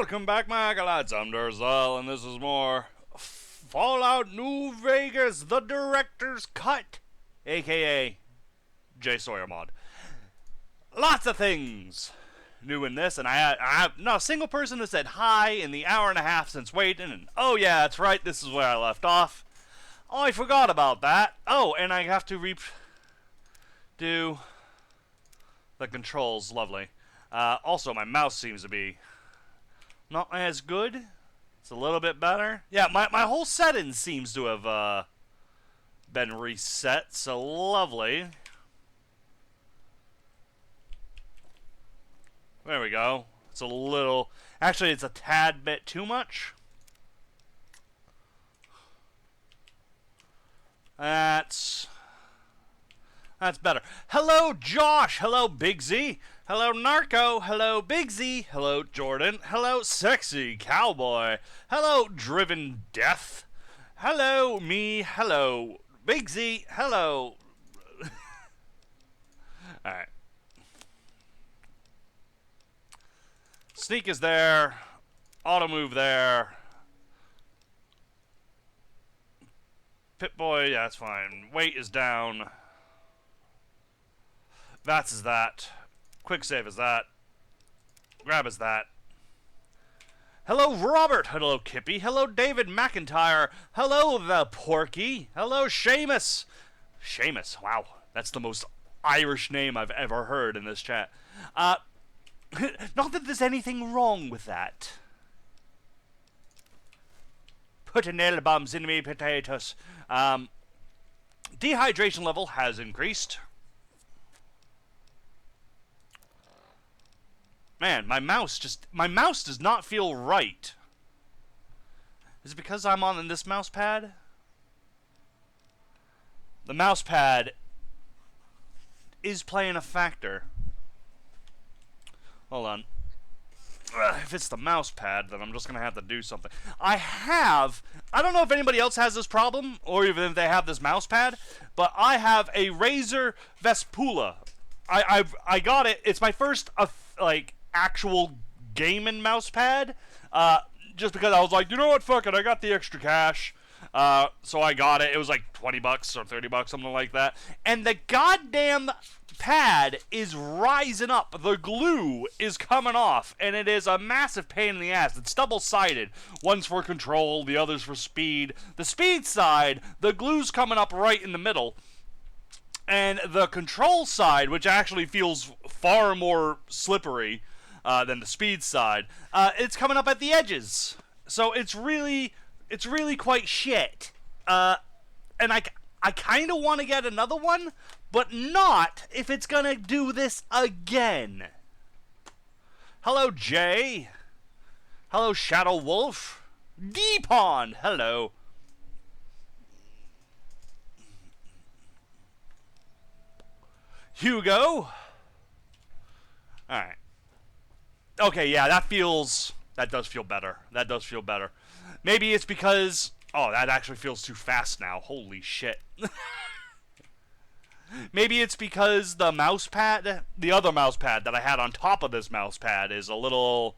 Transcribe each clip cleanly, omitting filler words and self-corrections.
Welcome back, my acolytes. I'm Xile, and this is more Fallout New Vegas, the director's cut, aka J Sawyer mod. Lots of things new in this, and I have not a single person who said hi in the hour and a half since waiting. And oh yeah, that's right, this is where I left off. Oh, I forgot about that. Oh, and I have to do the controls. Lovely. Also, my mouse seems to be not as good. It's a little bit better. Yeah, my whole setting seems to have been reset, so lovely. There we go. It's a little... Actually, it's a tad bit too much. That's better. Hello, Josh. Hello, Big Z. Hello, Narco. Hello, Big Z. Hello, Jordan. Hello, Sexy Cowboy. Hello, Driven Death. Hello, me. Hello, Big Z. Hello. Alright. Sneak is there. Auto move there. Pip-Boy, yeah, that's fine. Weight is down. VATS is that. Quick save is that. Grab is that. Hello, Robert. Hello, Kippy. Hello, David McIntyre. Hello, the Porky. Hello, Seamus. Seamus, wow. That's the most Irish name I've ever heard in this chat. Not that there's anything wrong with that. Putting nail bombs in me potatoes. Dehydration level has increased. Man, my mouse does not feel right. Is it because I'm on this mouse pad? The mouse pad is playing a factor. Hold on. If it's the mouse pad, then I'm just going to have to do something. I don't know if anybody else has this problem, or even if they have this mouse pad, but I have a Razer Vespula. I got it. It's my first, actual gaming mouse pad, just because I was like, you know what, fuck it, I got the extra cash. So I got it. It was like $20 or $30, something like that. And the goddamn pad is rising up. The glue is coming off, and it is a massive pain in the ass. It's double-sided. One's for control, the other's for speed. The speed side, the glue's coming up right in the middle. And the control side, which actually feels far more slippery than the speed side, it's coming up at the edges. So it's really quite shit. And I kind of want to get another one, but not if it's going to do this again. Hello, Jay. Hello, Shadow Wolf. D-Pond, hello. Hugo. Alright. Okay, yeah, that does feel better. That does feel better. Maybe it's because... Oh, that actually feels too fast now. Holy shit. Maybe it's because the mouse pad, the other mouse pad that I had on top of this mouse pad is a little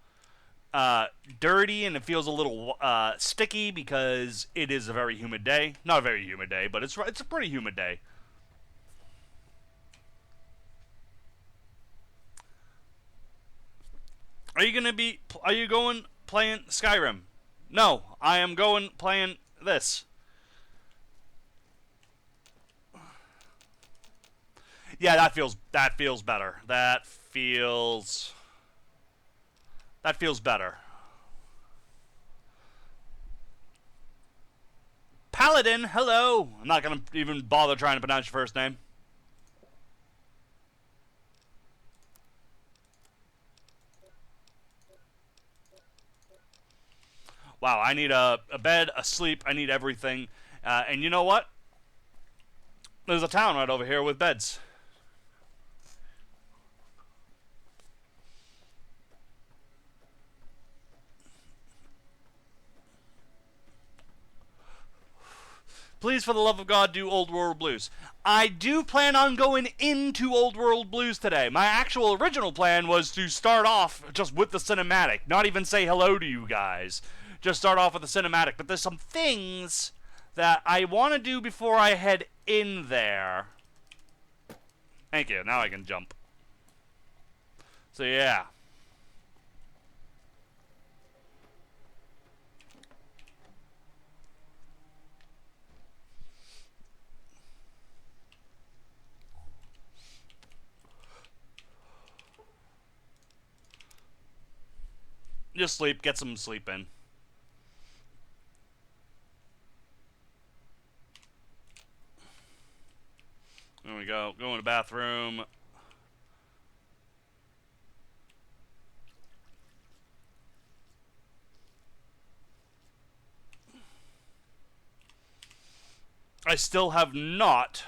dirty, and it feels a little sticky because it is a very humid day. Not a very humid day, but it's a pretty humid day. Are you going playing Skyrim? No, I am going playing this. Yeah, that feels better. That feels better. Paladin, hello. I'm not gonna even bother trying to pronounce your first name. Wow, I need a bed, a sleep, I need everything. And you know what? There's a town right over here with beds. Please, for the love of God, do Old World Blues. I do plan on going into Old World Blues today. My actual original plan was to start off just with the cinematic. Not even say hello to you guys. Just start off with the cinematic. But there's some things that I want to do before I head in there. Thank you. Now I can jump. So, yeah. Just sleep. Get some sleep in. There we go. Go in the bathroom. I still have not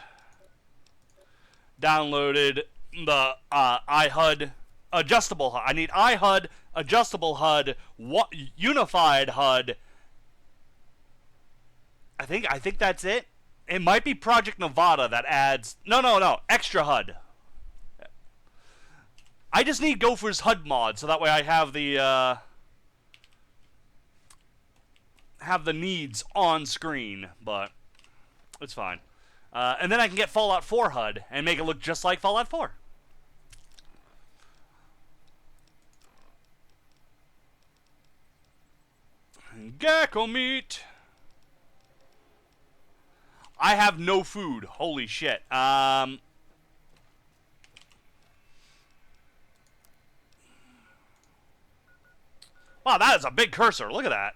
downloaded the iHUD adjustable HUD. I need iHUD, adjustable HUD, unified HUD. I think that's it. It might be Project Nevada that adds... No. Extra HUD. I just need Gopher's HUD mod, so that way I have the needs on screen, but it's fine. And then I can get Fallout 4 HUD and make it look just like Fallout 4. Gecko meat. I have no food. Holy shit. Wow, that is a big cursor. Look at that.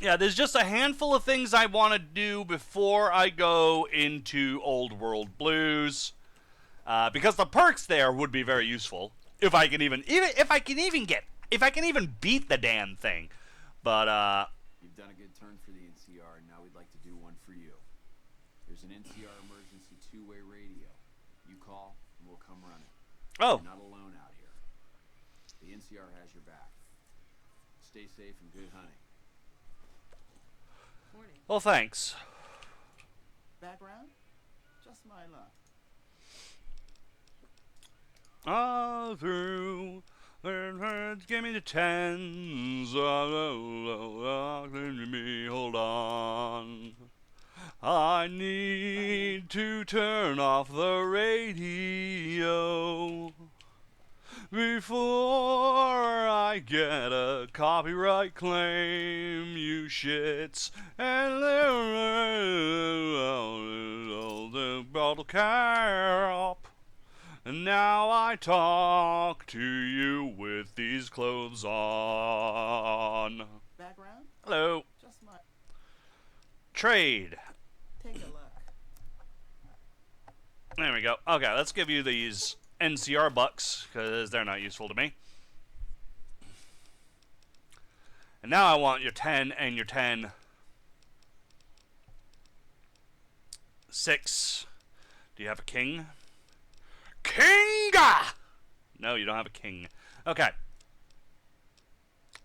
Yeah, there's just a handful of things I want to do before I go into Old World Blues, because the perks there would be very useful if I can even beat the damn thing. But you've done a good turn for the NCR, and now we'd like to do one for you. There's an NCR emergency two-way radio. You call, and we'll come running. Oh. You're not alone out here. The NCR has your back. Stay safe and good hunting. Well, thanks. Background? Just my luck. All through, give me the tens. Hold on. I need to turn off the radio before I get a copyright claim, you shits. And the bottle cap. And now I talk to you with these clothes on. Background? Hello. Just my... Trade. Take a look. There we go. Okay, let's give you these NCR bucks, because they're not useful to me. And now I want your 10 and your 10. 6. Do you have a king? Kinga! No, you don't have a king. Okay.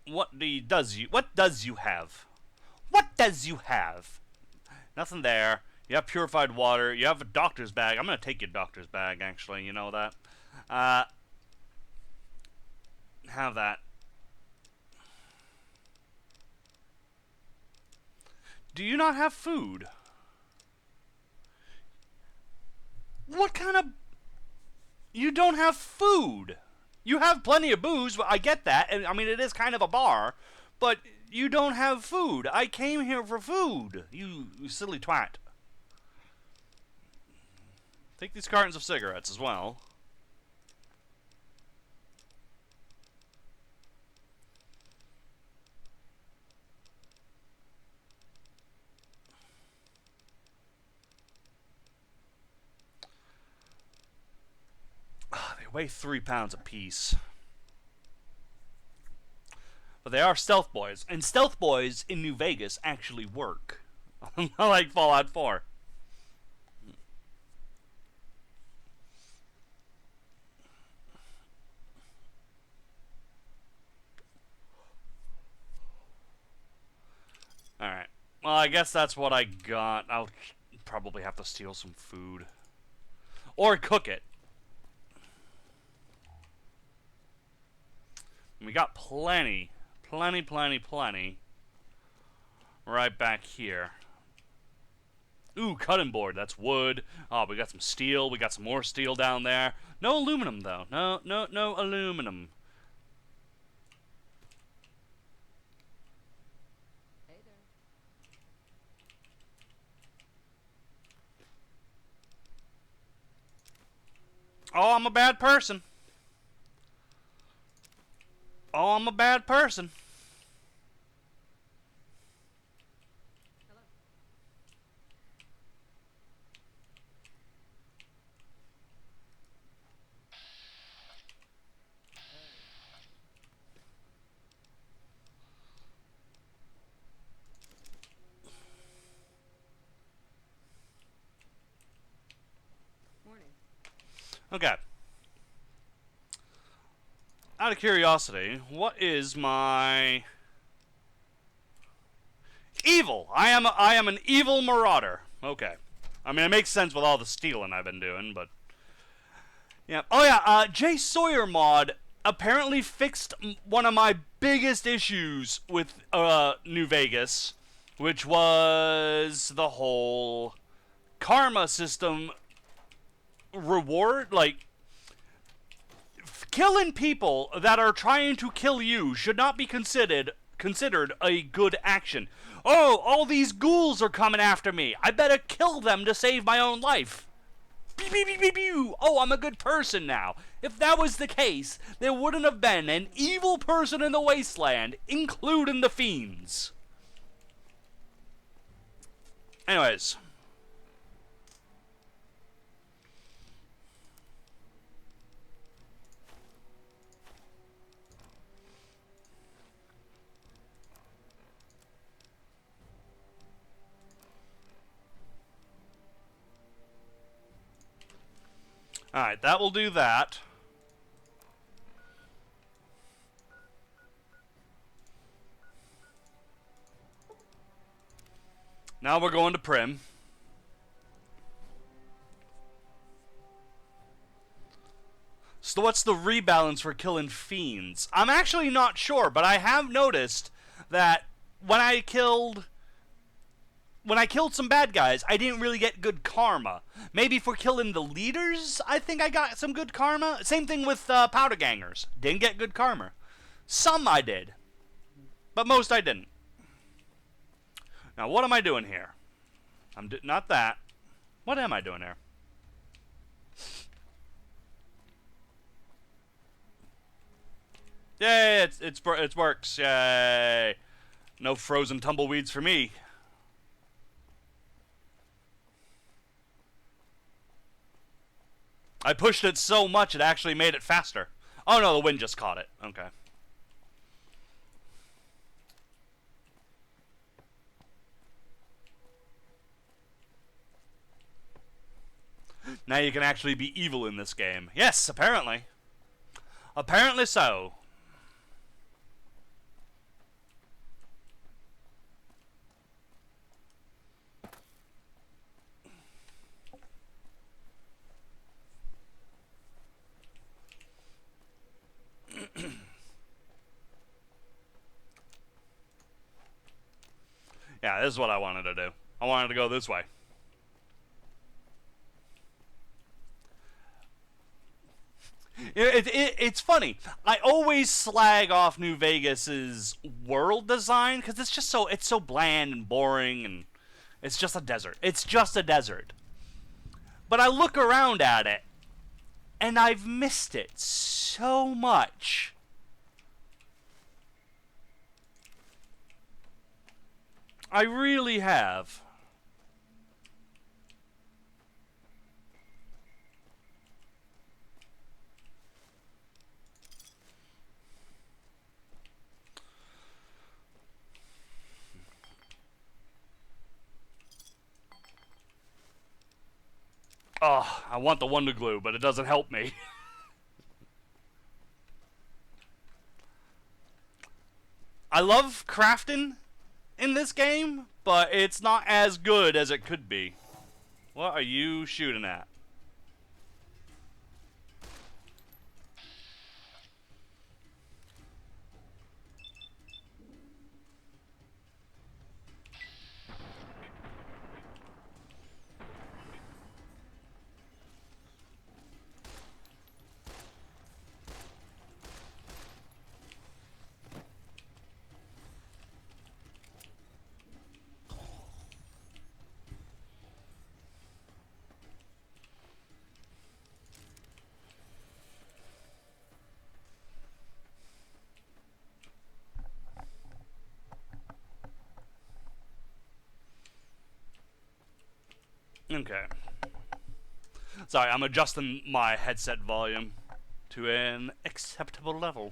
What does you have? What does you have? Nothing there. You have purified water. You have a doctor's bag. I'm going to take your doctor's bag, actually. You know that. Have that. Do you not have food? What kind of... You don't have food. You have plenty of booze, I get that. And I mean, it is kind of a bar. But you don't have food. I came here for food. You silly twat. Take these cartons of cigarettes as well. They weigh 3 pounds apiece. But they are stealth boys. And stealth boys in New Vegas actually work. Like Fallout 4. Alright. Well, I guess that's what I got. I'll probably have to steal some food. Or cook it. We got plenty. Plenty. Right back here. Ooh, cutting board. That's wood. Oh, we got some steel. We got some more steel down there. No aluminum, though. No aluminum. Hey there. Oh, I'm a bad person. Oh, I'm a bad person. Hello. Morning. Okay. Out of curiosity, what is my evil? I am an evil marauder. Okay. I mean, it makes sense with all the stealing I've been doing, but yeah. Oh yeah. J Sawyer mod apparently fixed one of my biggest issues with New Vegas, which was the whole karma system reward, like killing people that are trying to kill you should not be considered a good action. Oh, all these ghouls are coming after me. I better kill them to save my own life. Pew, pew, pew, pew, pew. Oh, I'm a good person now. If that was the case, there wouldn't have been an evil person in the wasteland, including the fiends. Anyways. Alright, that will do that. Now we're going to Prim. So what's the rebalance for killing fiends? I'm actually not sure, but I have noticed that when I killed some bad guys, I didn't really get good karma. Maybe for killing the leaders, I think I got some good karma. Same thing with powder gangers. Didn't get good karma. Some I did, but most I didn't. Now, what am I doing here? Not that. What am I doing here? Yay! It works. Yay! No frozen tumbleweeds for me. I pushed it so much it actually made it faster. Oh no, the wind just caught it. Okay. Now you can actually be evil in this game. Yes, apparently. Apparently so. Yeah, this is what I wanted to do. I wanted to go this way. It's funny. I always slag off New Vegas's world design because it's so bland and boring, and it's just a desert. It's just a desert. But I look around at it, and I've missed it so much. I really have. Oh, I want the Wonder Glue, but it doesn't help me. I love crafting in this game, but it's not as good as it could be. What are you shooting at? Okay. Sorry, I'm adjusting my headset volume to an acceptable level.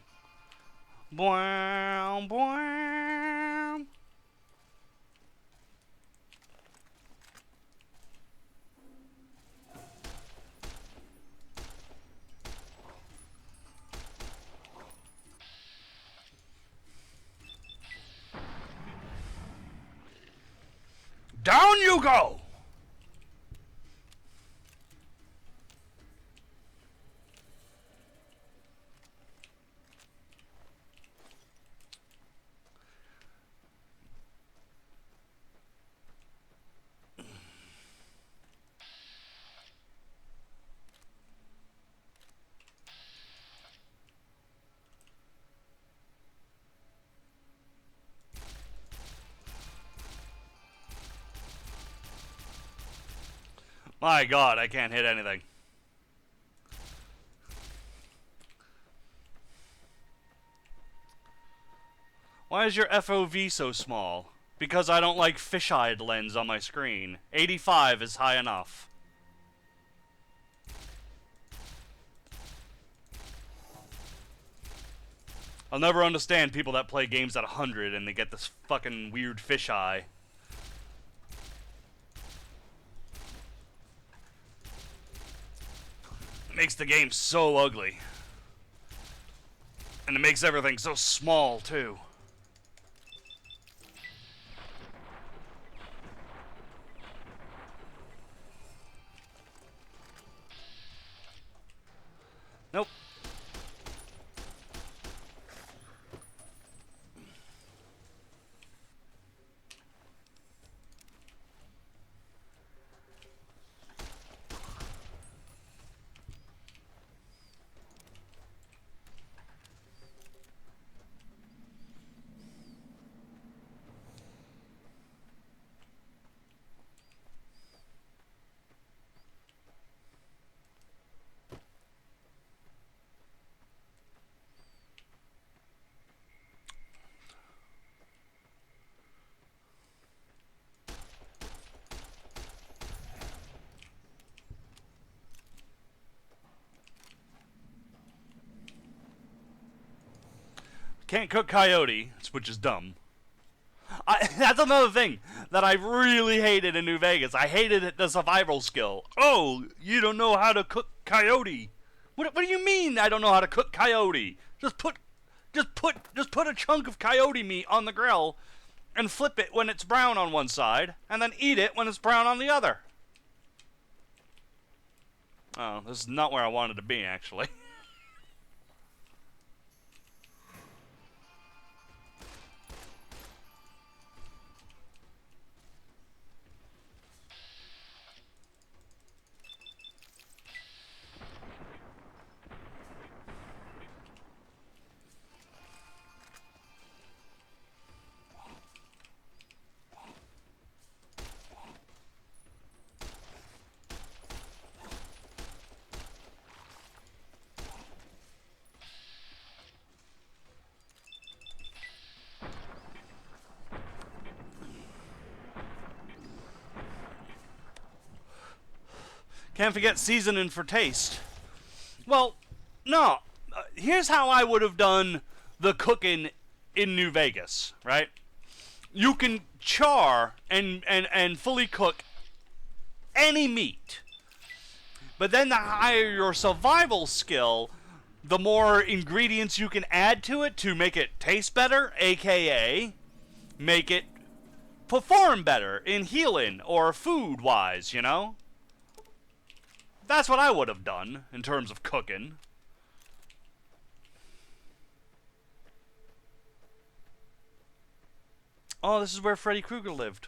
Bwam, bwam. Down you go! My God, I can't hit anything. Why is your FOV so small? Because I don't like fisheye lens on my screen. 85 is high enough. I'll never understand people that play games at 100 and they get this fucking weird fisheye. It makes the game so ugly. And it makes everything so small, too. Nope. Can't cook coyote, which is dumb. That's another thing that I really hated in New Vegas. I hated the survival skill. Oh, you don't know how to cook coyote. What do you mean I don't know how to cook coyote? Just put a chunk of coyote meat on the grill and flip it when it's brown on one side and then eat it when it's brown on the other. Oh, this is not where I wanted to be, actually. Can't forget seasoning for taste. Well, no. Here's how I would have done the cooking in New Vegas, right? You can char and fully cook any meat. But then the higher your survival skill, the more ingredients you can add to it to make it taste better, aka make it perform better in healing or food-wise, you know? That's what I would have done in terms of cooking. Oh, this is where Freddy Krueger lived.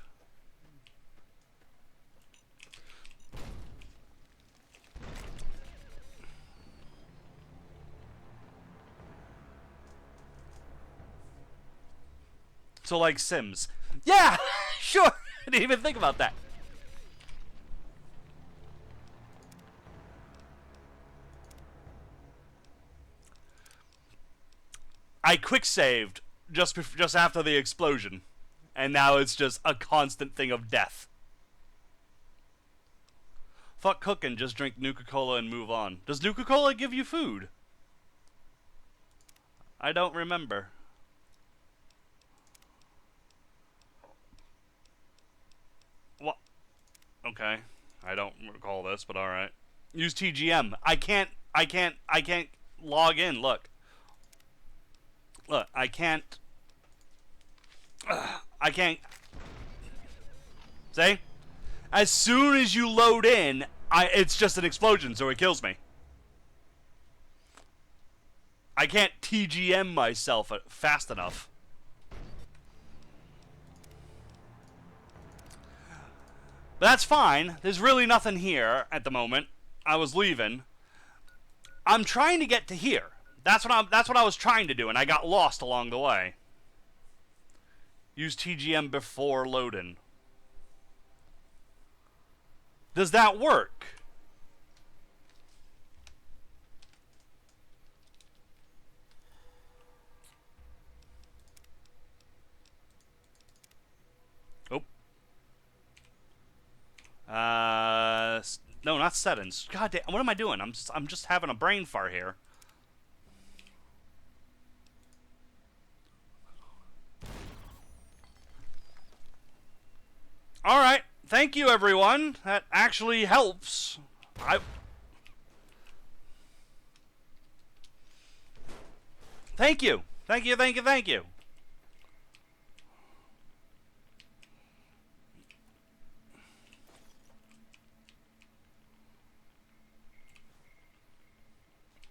So like Sims. Yeah, sure. I didn't even think about that. I quick saved just after the explosion, and now it's just a constant thing of death. Fuck cooking, just drink Nuka-Cola and move on. Does Nuka-Cola give you food? I don't remember. What? Okay. I don't recall this, but alright. Use TGM. I can't log in, look. Look, I can't. See? As soon as you load in, it's just an explosion, so it kills me. I can't TGM myself fast enough. But that's fine. There's really nothing here at the moment. I was leaving. I'm trying to get to here. That's what I was trying to do, and I got lost along the way. Use TGM before loading. Does that work? Oh. No, not settings. God damn, what am I doing? I'm just having a brain fart here. Alright, thank you everyone. That actually helps. Thank you. Thank you, thank you, thank you.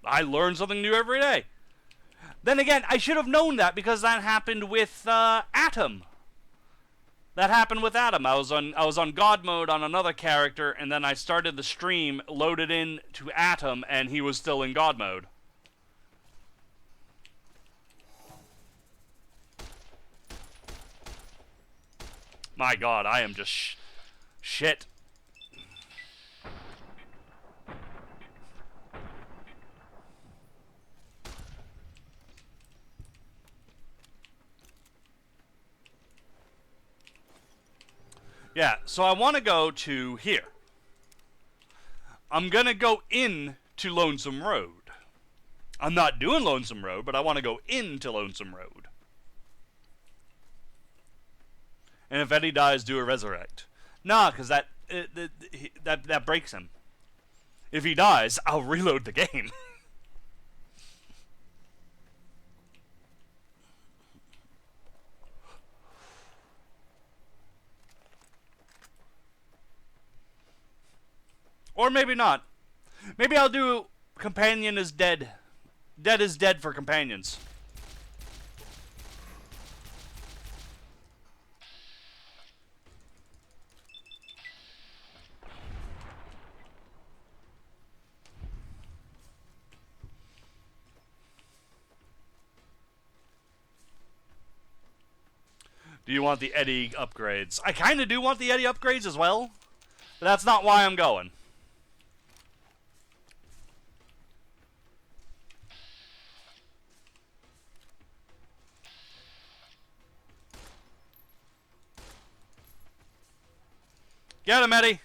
I learn something new every day. Then again, I should have known that because that happened with Atom. That happened with Adam. I was on God mode on another character, and then I started the stream, loaded in to Atom, and he was still in God mode. My God, I am just shit. Yeah, so I want to go to here. I'm going to go in to Lonesome Road. I'm not doing Lonesome Road, but I want to go into Lonesome Road. And if Eddie dies, do a resurrect. Nah, because that breaks him. If he dies, I'll reload the game. Or maybe not. Maybe I'll do Companion is Dead. Dead is dead for companions. Do you want the Eddie upgrades? I kind of do want the Eddie upgrades as well. But that's not why I'm going. Get him, Eddie.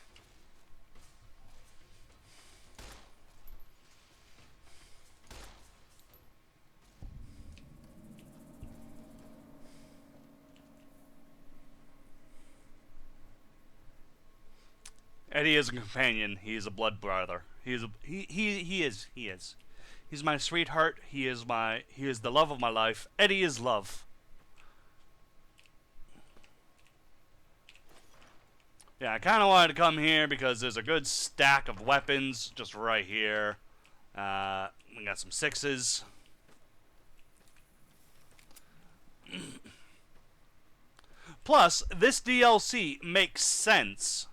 Eddie is a companion. He is a blood brother. He is. He is. He is. He's my sweetheart. He is the love of my life. Eddie is love. Yeah, I kind of wanted to come here because there's a good stack of weapons just right here. We got some 6s. Plus, this DLC makes sense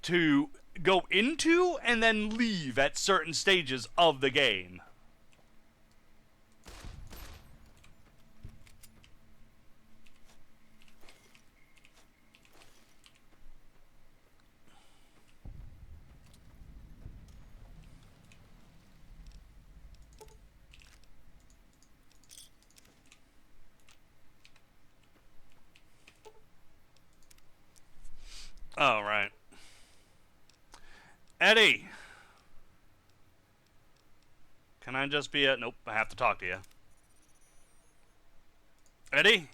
to go into and then leave at certain stages of the game. All right. Eddie. Can I just be a... Nope, I have to talk to you. Eddie,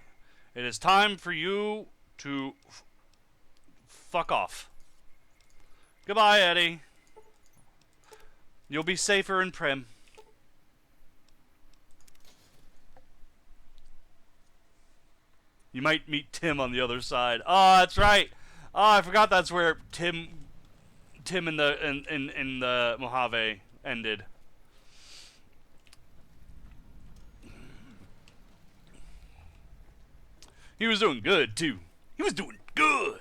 it is time for you to fuck off. Goodbye, Eddie. You'll be safer in Prim. You might meet Tim on the other side. Oh, that's right. Oh, I forgot that's where Tim in the Mojave ended. He was doing good too. He was doing good.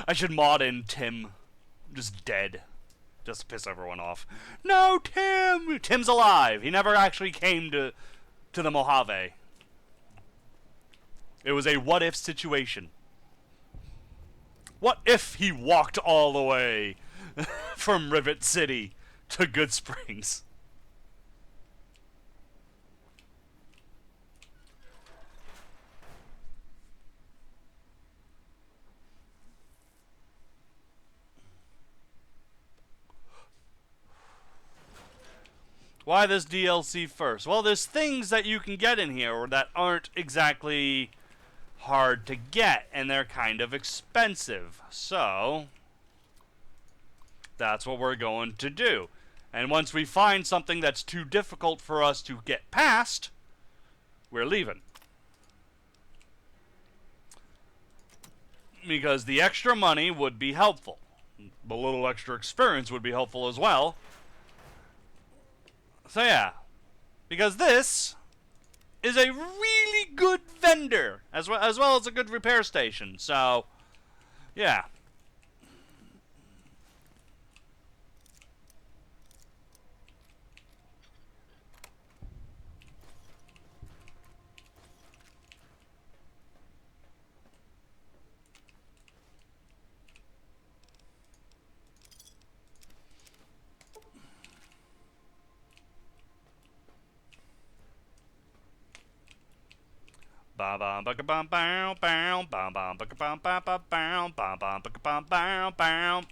I should mod in Tim just dead, just to piss everyone off. No, Tim! Tim's alive. He never actually came to the Mojave. It was a what-if situation. What if he walked all the way from Rivet City to Good Springs? Why this DLC first? Well, there's things that you can get in here that aren't exactly hard to get, and they're kind of expensive. So, that's what we're going to do. And once we find something that's too difficult for us to get past, we're leaving. Because the extra money would be helpful. The little extra experience would be helpful as well. So yeah, because this is a really good vendor, as well as a good repair station. So, yeah. Ba ba ba ba ba ba ba ba ba ba ba ba ba ba ba ba ba.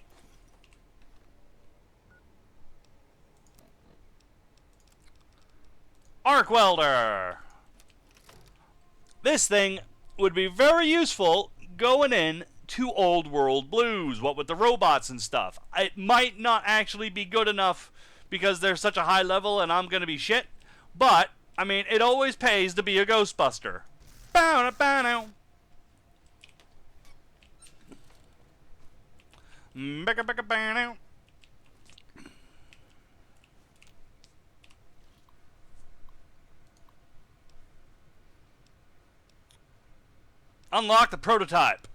Arc welder. This thing would be very useful going in to Old World Blues, what with the robots and stuff. It might not actually be good enough because they're such a high level and I'm gonna be shit, but I mean, it always pays to be a Ghostbuster. Bow bow now. Now. Unlock the prototype.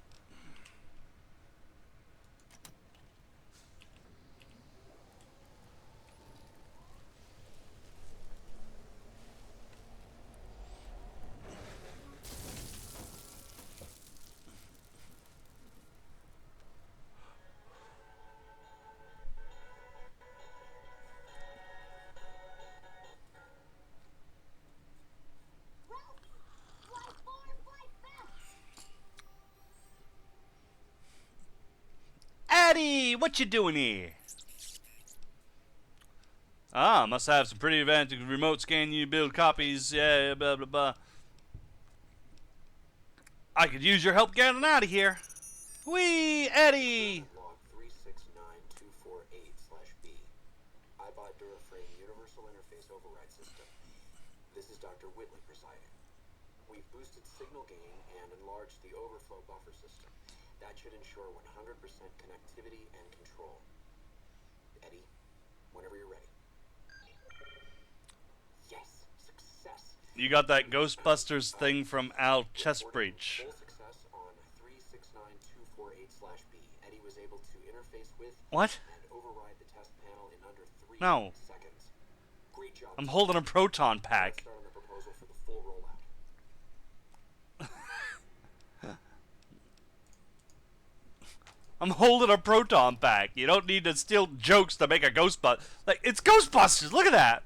What you doing here? Ah, must have some pretty advanced remote scan you build copies. Yeah, blah, blah, blah. I could use your help getting out of here. Whee, Eddie! Log 369248/B. iBot Duraframe Universal Interface Override System. This is Dr. Whitley presiding. We've boosted signal gain and enlarged the overflow buffer system. That should ensure 100% connectivity and control. Eddie, whenever you're ready. Yes, success. You got that Ghostbusters thing from Al Chestbreach. Full success on 369248/B. Eddie was able to interface with What? and override the test panel in under 3 No. seconds. Great job. I'm holding a proton Let's pack. start on the proposal for the full rollout. I'm holding a proton pack. You don't need to steal jokes to make a Ghostbusters. Like, it's Ghostbusters. Look at that.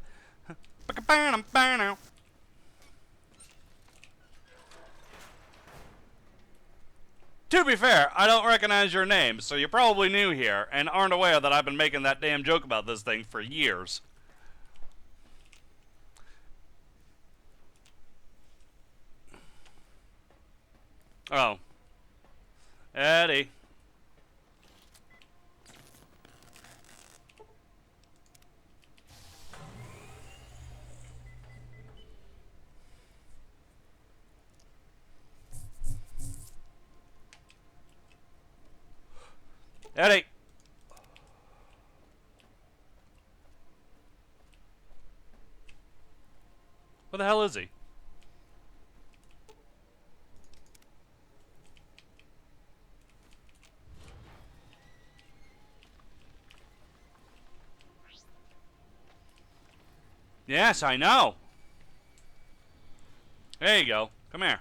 To be fair, I don't recognize your name, so you're probably new here and aren't aware that I've been making that damn joke about this thing for years. Oh. Eddie. Eddie. Where the hell is he? Yes, I know. There you go. Come here.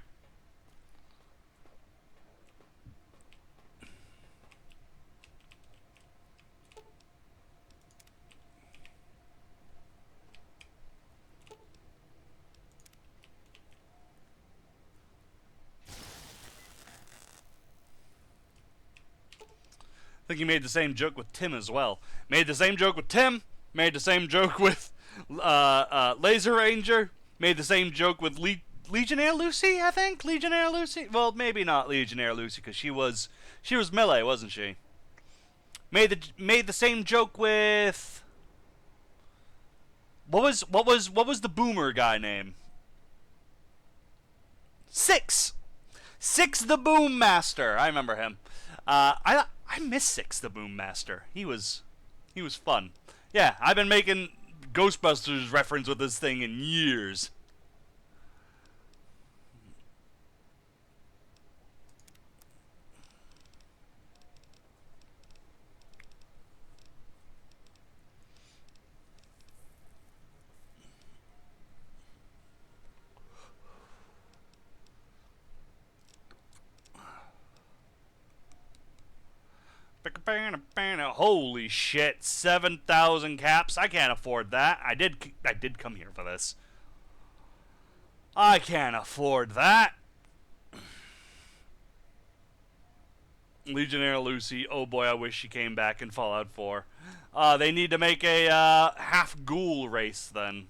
I think he made the same joke with Tim as well. Made the same joke with Tim. Made the same joke with Laser Ranger. Made the same joke with Legionnaire Lucy, I think. Legionnaire Lucy. Well, maybe not Legionnaire Lucy because she was melee, wasn't she? Made the same joke with what was the boomer guy name? Six the Boom Master. I remember him. I miss Six the Boom Master. He was fun. Yeah, I've been making Ghostbusters reference with this thing in years. Holy shit, 7,000 caps. I can't afford that. I did come here for this. I can't afford that. Legionnaire Lucy. Oh boy, I wish she came back in Fallout 4. They need to make a half ghoul race then.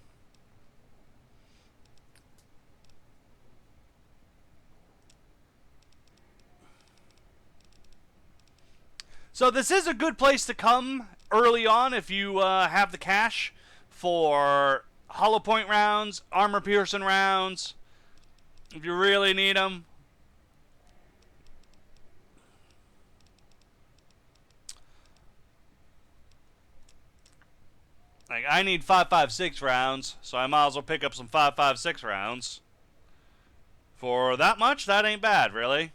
So this is a good place to come early on if you have the cash for hollow point rounds, armor piercing rounds, if you really need them. Like, I need 5.56 rounds, so I might as well pick up some 5.56 rounds. For that much, that ain't bad, really.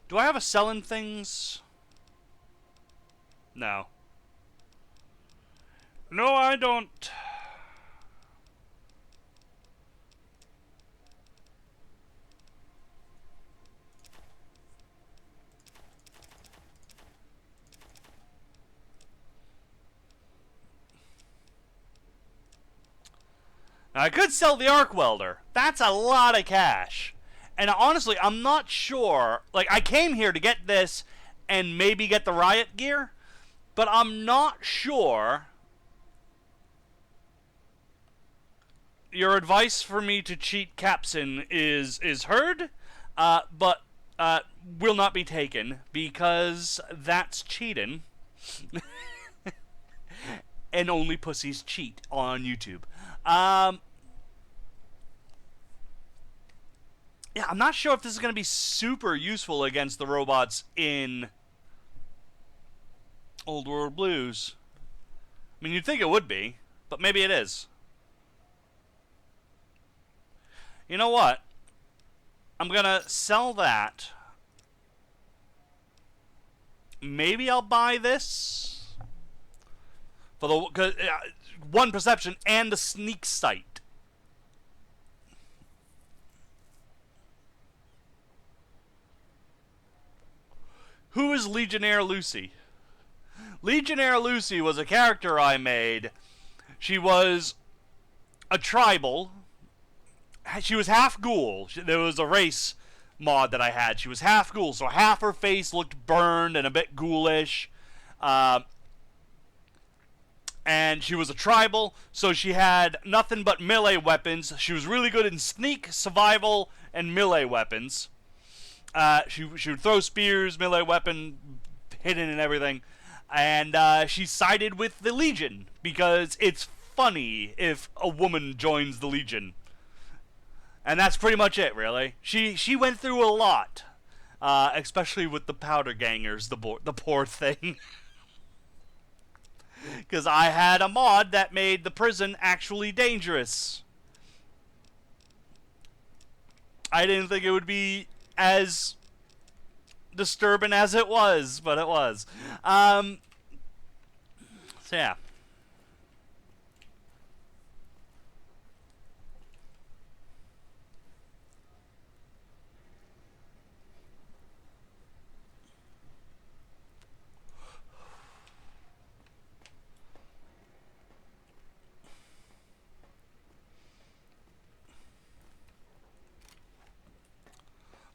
Do I have a selling things? No. No, I don't. Now, I could sell the arc welder. That's a lot of cash. And honestly, I'm not sure. Like, I came here to get this and maybe get the riot gear, but I'm not sure. Your advice for me to cheat Capsin is heard, but will not be taken because that's cheating. And only pussies cheat on YouTube. Yeah, I'm not sure if this is going to be super useful against the robots in Old World Blues. I mean, you'd think it would be, but maybe it is. You know what? I'm going to sell that. Maybe I'll buy this. For the one perception and the sneak sight. Who is Legionnaire Lucy? Legionnaire Lucy was a character I made. She was a tribal. She was half ghoul. There was a race mod that I had. She was half ghoul, so half her face looked burned and a bit ghoulish. And she was a tribal, so she had nothing but melee weapons. She was really good in sneak, survival, and melee weapons. She would throw spears, melee weapon, hidden and everything. And she sided with the Legion, because it's funny if a woman joins the Legion. And that's pretty much it, really. She went through a lot, especially with the powder gangers, the poor thing. Because I had a mod that made the prison actually dangerous. I didn't think it would be as disturbing as it was, but it was. So yeah.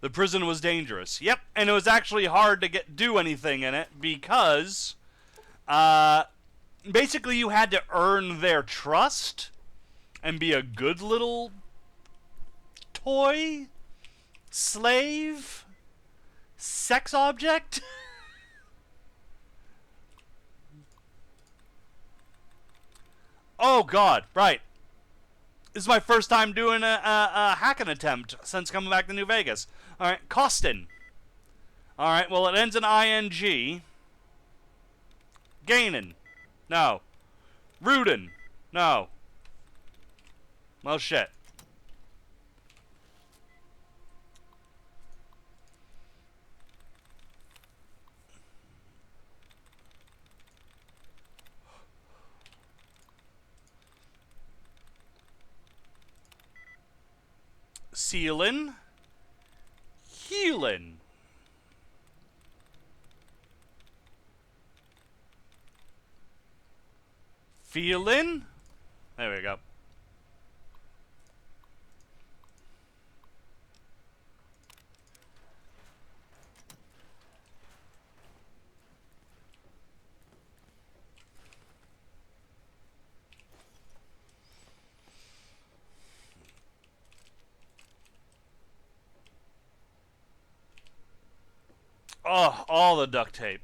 The prison was dangerous. Yep, and it was actually hard to do anything in it because basically you had to earn their trust and be a good little toy, slave, sex object. Oh God, right. This is my first time doing a hacking attempt since coming back to New Vegas. Alright, Costin. Alright, well it ends in ing. Gaining. No. Rudin. No. Well, shit. Sealin'. Healin'. Feelin'. There we go. Oh, all the duct tape.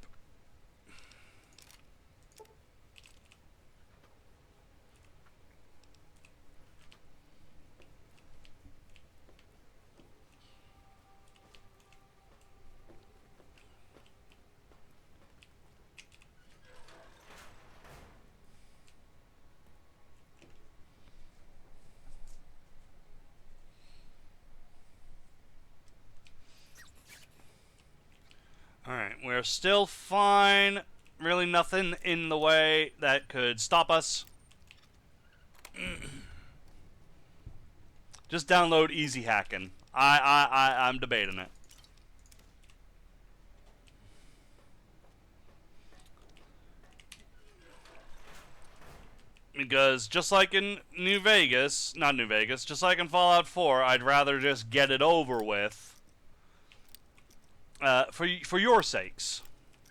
Alright, we're still fine. Really nothing in the way that could stop us. Just download easy hacking. I'm debating it. Because just like in just like in Fallout 4, I'd rather just get it over with. For your sakes,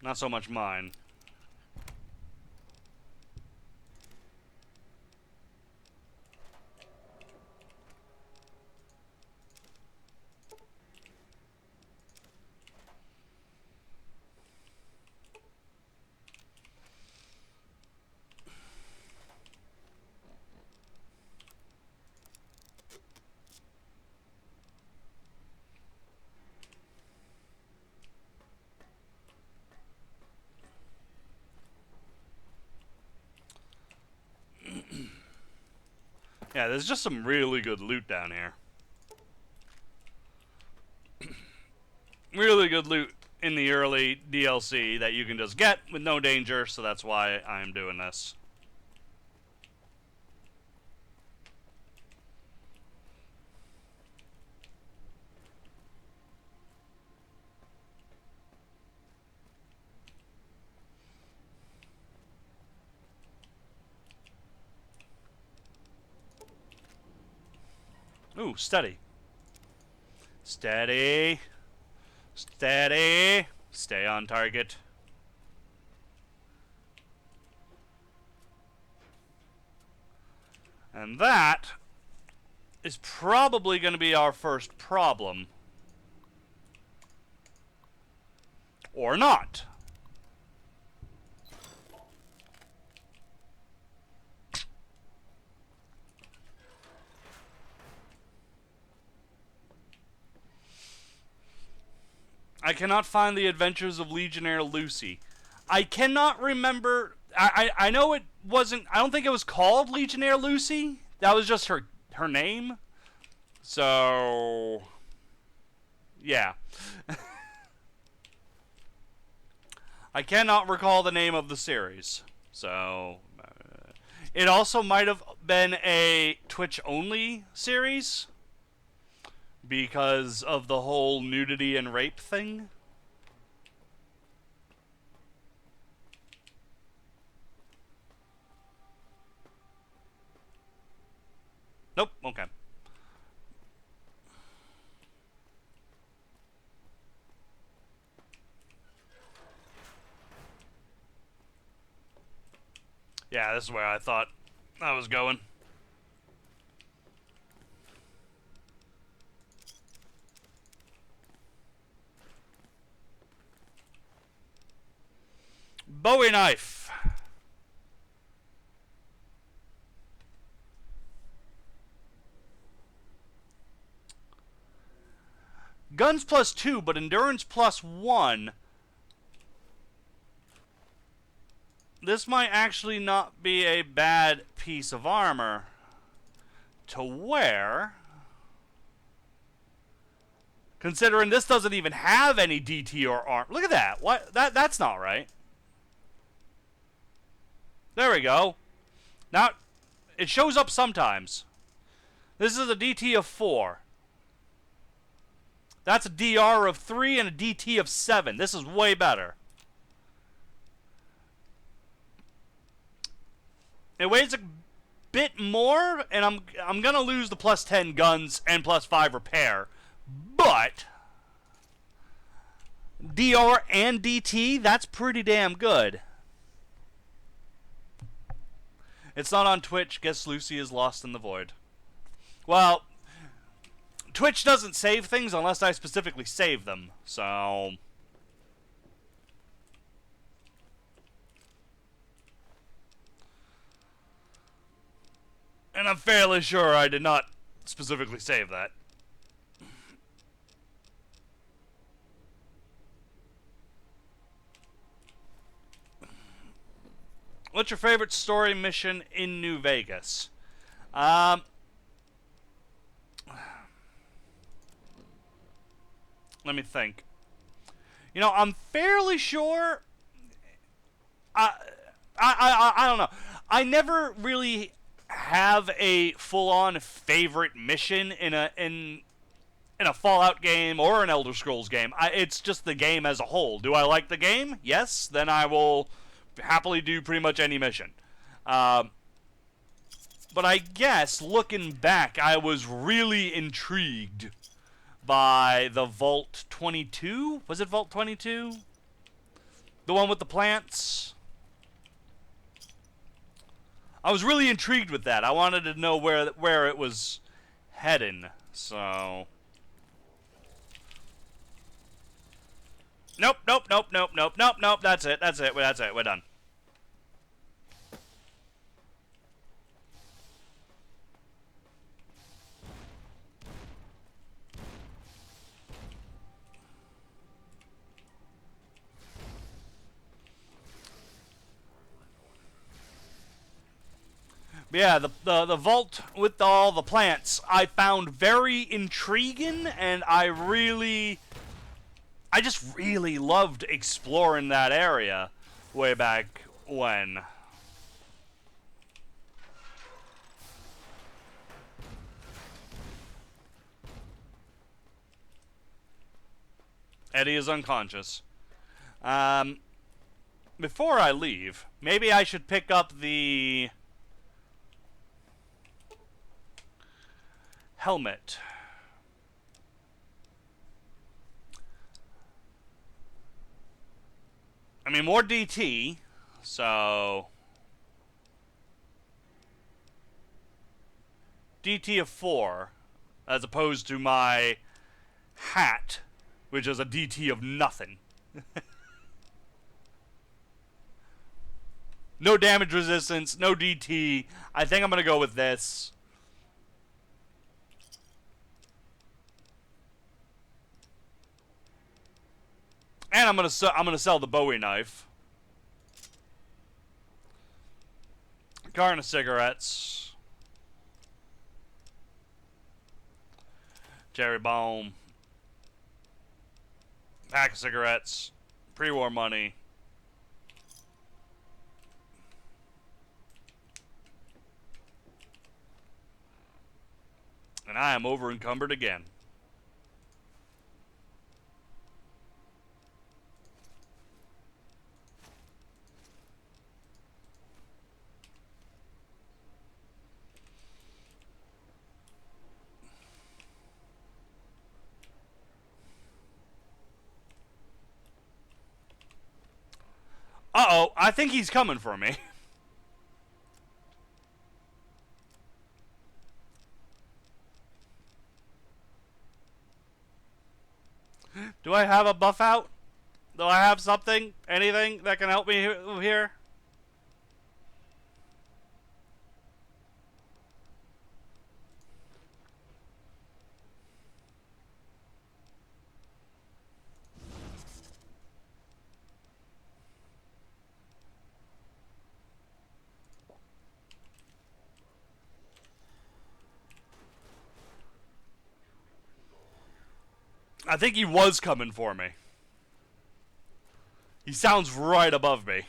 not so much mine. Yeah, there's just some really good loot down here. Really good loot in the early DLC that you can just get with no danger, so that's why I'm doing this. Ooh, steady. Steady. Steady. Stay on target. And that is probably going to be our first problem. Or not. I cannot find the Adventures of Legionnaire Lucy. I cannot remember. I know it wasn't. I don't think it was called Legionnaire Lucy. That was just her name. So yeah. I cannot recall the name of the series. So it also might have been a Twitch only series. Because of the whole nudity and rape thing. Nope, okay. Yeah, this is where I thought I was going. Bowie knife. Guns +2, but endurance +1. This might actually not be a bad piece of armor to wear. Considering this doesn't even have any DT or armor. Look at that. What? That's not right. There we go. Now, it shows up sometimes. This is a DT of 4. That's a DR of 3 and a DT of 7. This is way better. It weighs a bit more, and I'm gonna lose the +10 guns and +5 repair. But DR and DT, that's pretty damn good. It's not on Twitch. Guess Lucy is lost in the void. Well, Twitch doesn't save things unless I specifically save them. So and I'm fairly sure I did not specifically save that. What's your favorite story mission in New Vegas? Let me think. You know, I'm fairly sure. I don't know. I never really have a full-on favorite mission in a Fallout game or an Elder Scrolls game. It's just the game as a whole. Do I like the game? Yes. Then I will happily do pretty much any mission. But I guess, looking back, I was really intrigued by the Vault 22? Was it Vault 22? The one with the plants? I was really intrigued with that. I wanted to know where it was heading, so... Nope, nope, nope, nope, nope, nope, nope, that's it, we're done. Yeah, the vault with all the plants I found very intriguing, and I just really loved exploring that area way back when. Eddie is unconscious. Before I leave, maybe I should pick up the helmet. I mean, more DT, so... DT of 4, as opposed to my hat, which is a DT of nothing. No damage resistance, no DT. I think I'm gonna go with this. And I'm gonna sell the Bowie knife. Carton of cigarettes. Cherry bomb. Pack of cigarettes. Pre-war money. And I am over encumbered again. Uh-oh, I think he's coming for me. Do I have a buff out? Do I have something? Anything that can help me here? I think he was coming for me. He sounds right above me.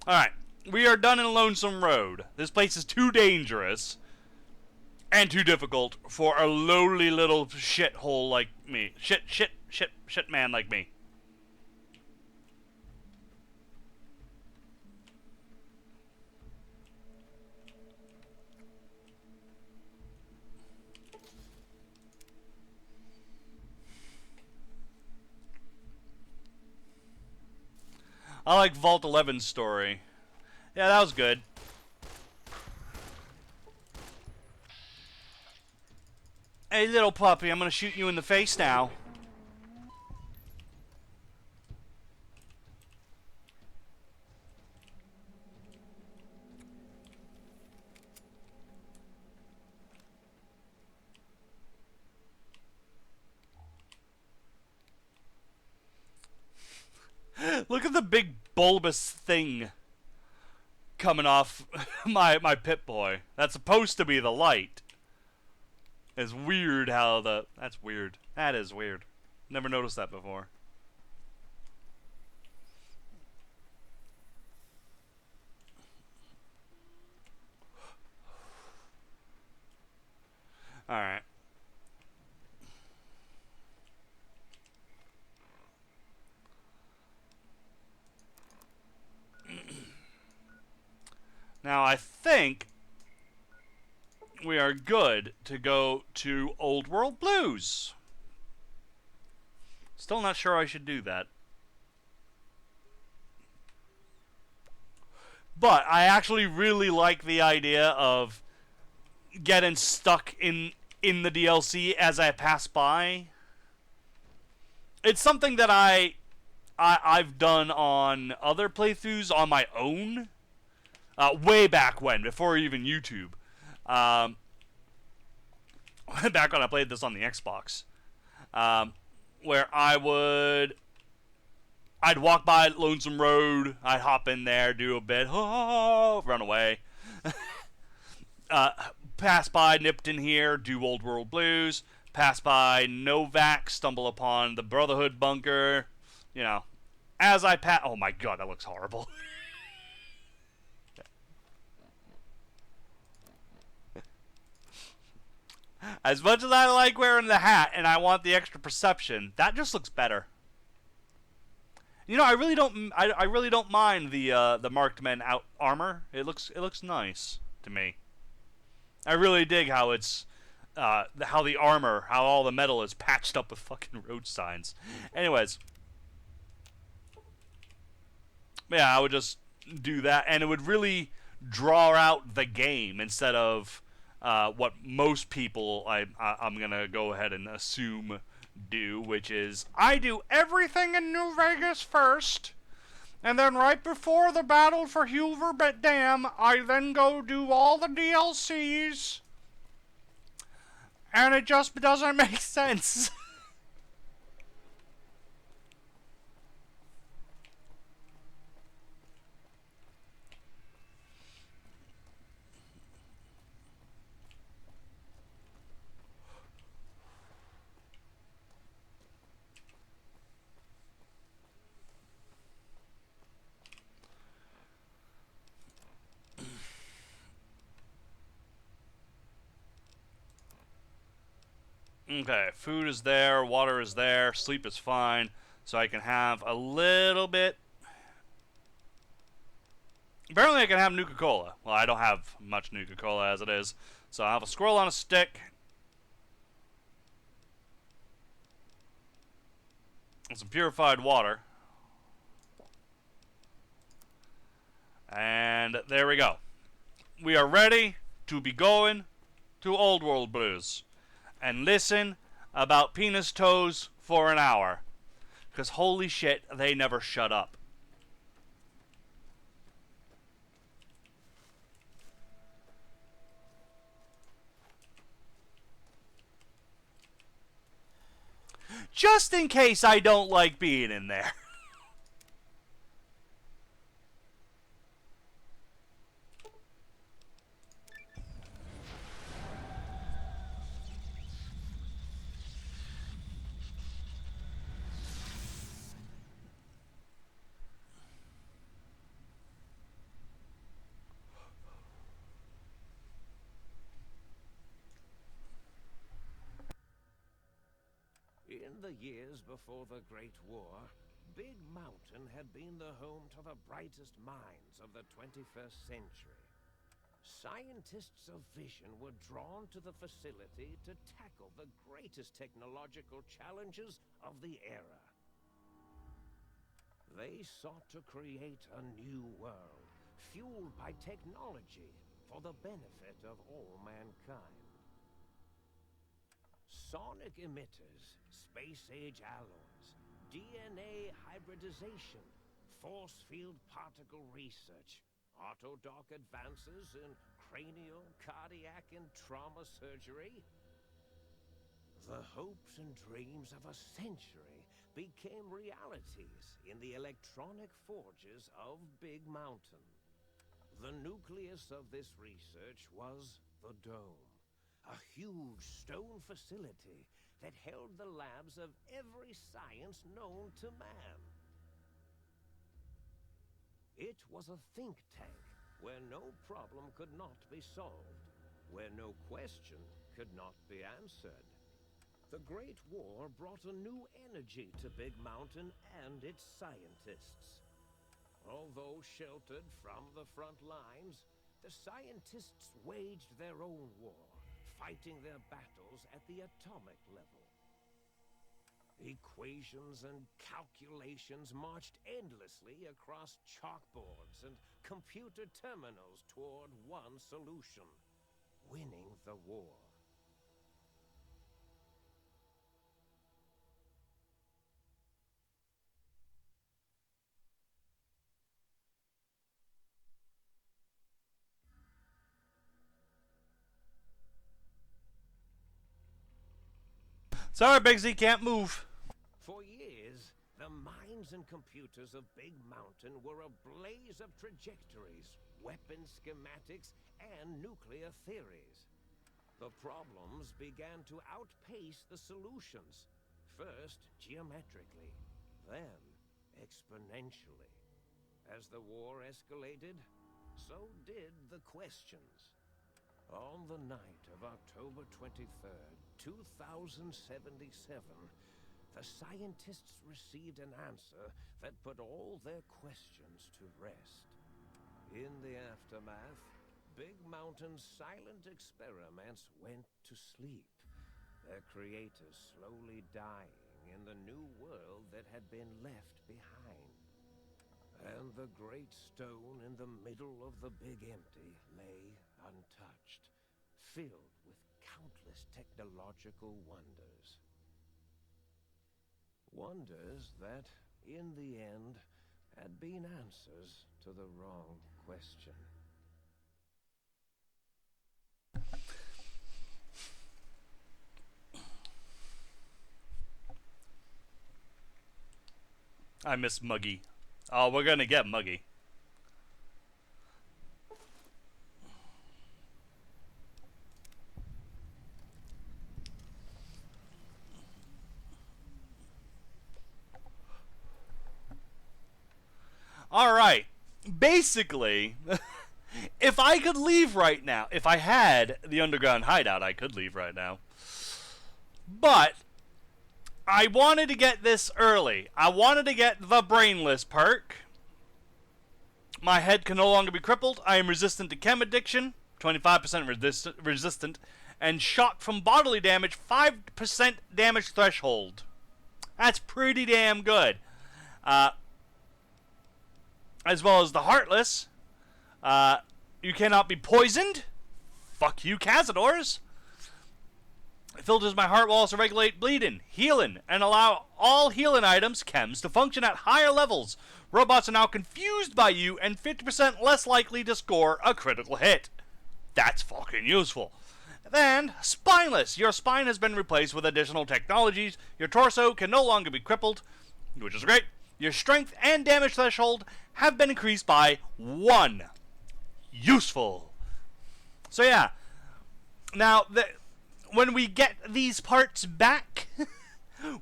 Alright, we are done in Lonesome Road. This place is too dangerous and too difficult for a lowly little shithole like me. Shit man like me. I like Vault 11's story. Yeah, that was good. Hey, little puppy, I'm gonna shoot you in the face now. Look at the big bulbous thing coming off my Pip-Boy. That's supposed to be the light. It's weird how the... That's weird. That is weird. Never noticed that before. are good to go to Old World Blues. Still not sure I should do that. But I actually really like the idea of getting stuck in the DLC as I pass by. It's something that I've done on other playthroughs on my own. Way back when, before even YouTube. Back when I played this on the Xbox. Where I'd walk by Lonesome Road, I'd hop in there, do a bit, run away. Pass by Nipton here, do Old World Blues. Pass by Novak, stumble upon the Brotherhood bunker. You know, as I pass... Oh my god, that looks horrible. As much as I like wearing the hat and I want the extra perception, that just looks better. You know, I really don't mind the marked men out armor. It looks nice to me. I really dig how it's how the armor, how all the metal is patched up with fucking road signs. Anyways, yeah, I would just do that, and it would really draw out the game instead of what most people I'm gonna go ahead and assume do, which is I do everything in New Vegas first, and then right before the battle for Hoover Dam, I then go do all the DLCs, and it just doesn't make sense. Okay, food is there, water is there, sleep is fine, so I can have a little bit. Apparently I can have Nuka-Cola. Well, I don't have much Nuka-Cola as it is, so I have a squirrel on a stick. And some purified water. And there we go. We are ready to be going to Old World Blues and listen about penis toes for an hour. Because holy shit, they never shut up. Just in case I don't like being in there. In the years before the Great War, Big Mountain had been the home to the brightest minds of the 21st century. Scientists of vision were drawn to the facility to tackle the greatest technological challenges of the era. They sought to create a new world, fueled by technology for the benefit of all mankind. Sonic emitters, space-age alloys, DNA hybridization, force field particle research, autodoc advances in cranial, cardiac, and trauma surgery. The hopes and dreams of a century became realities in the electronic forges of Big Mountain. The nucleus of this research was the Dome. A huge stone facility that held the labs of every science known to man. It was a think tank where no problem could not be solved, where no question could not be answered. The Great War brought a new energy to Big Mountain and its scientists. Although sheltered from the front lines, the scientists waged their own war, fighting their battles at the atomic level. Equations and calculations marched endlessly across chalkboards and computer terminals toward one solution: winning the war. Sorry, Big Z, can't move. For years, the minds and computers of Big Mountain were a blaze of trajectories, weapon schematics, and nuclear theories. The problems began to outpace the solutions, first geometrically, then exponentially. As the war escalated, so did the questions. On the night of October 23rd, 2077, the scientists received an answer that put all their questions to rest. In the aftermath, Big Mountain's silent experiments went to sleep, their creators slowly dying in the new world that had been left behind. And the great stone in the middle of the Big Empty lay untouched, filled with countless technological wonders. Wonders that, in the end, had been answers to the wrong question. I miss Muggy. Oh, we're gonna get Muggy. Alright. Basically, if I could leave right now, if I had the underground hideout, I could leave right now. But I wanted to get this early. I wanted to get the brainless perk. My head can no longer be crippled. I am resistant to chem addiction, 25% resistant, and shock from bodily damage, 5% damage threshold. That's pretty damn good. As well as the Heartless. You cannot be poisoned. Fuck you, Cazadors. It filters my heart will also regulate bleeding, healing, and allow all healing items, chems, to function at higher levels. Robots are now confused by you and 50% less likely to score a critical hit. That's fucking useful. Then, Spineless. Your spine has been replaced with additional technologies. Your torso can no longer be crippled, which is great. Your strength and damage threshold have been increased by 1. Useful. So yeah. Now, when we get these parts back,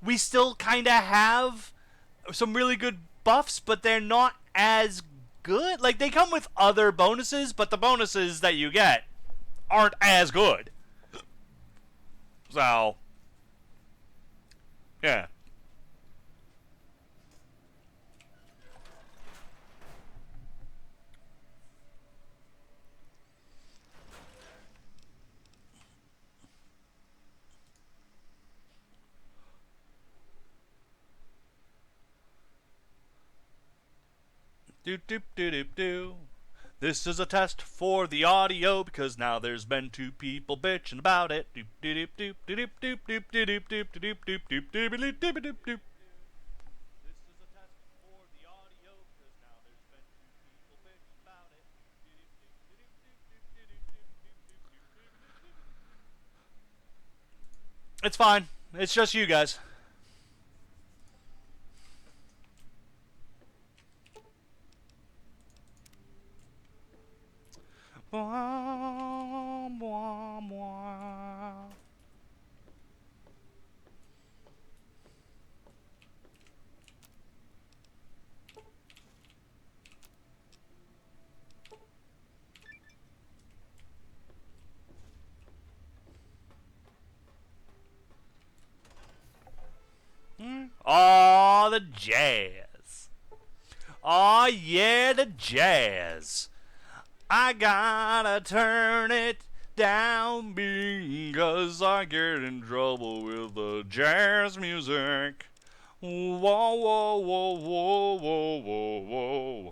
we still kind of have some really good buffs, but they're not as good. Like, they come with other bonuses, but the bonuses that you get aren't as good. So, yeah. Doop doop doop doop doo. This is a test for the audio because now there's been 2 people bitching about it. Doop doop doop doop doop doop doop doop doop doop doop doop doop doop doop doop doop. This is a test for the audio because now there's been 2 people bitching about it. It's fine. It's just you guys. Bwah, bwah, bwah. Aw, the jazz. Aw, yeah, the jazz. I gotta turn it down because I get in trouble with the jazz music. Whoa, whoa, whoa, whoa, whoa, whoa, whoa.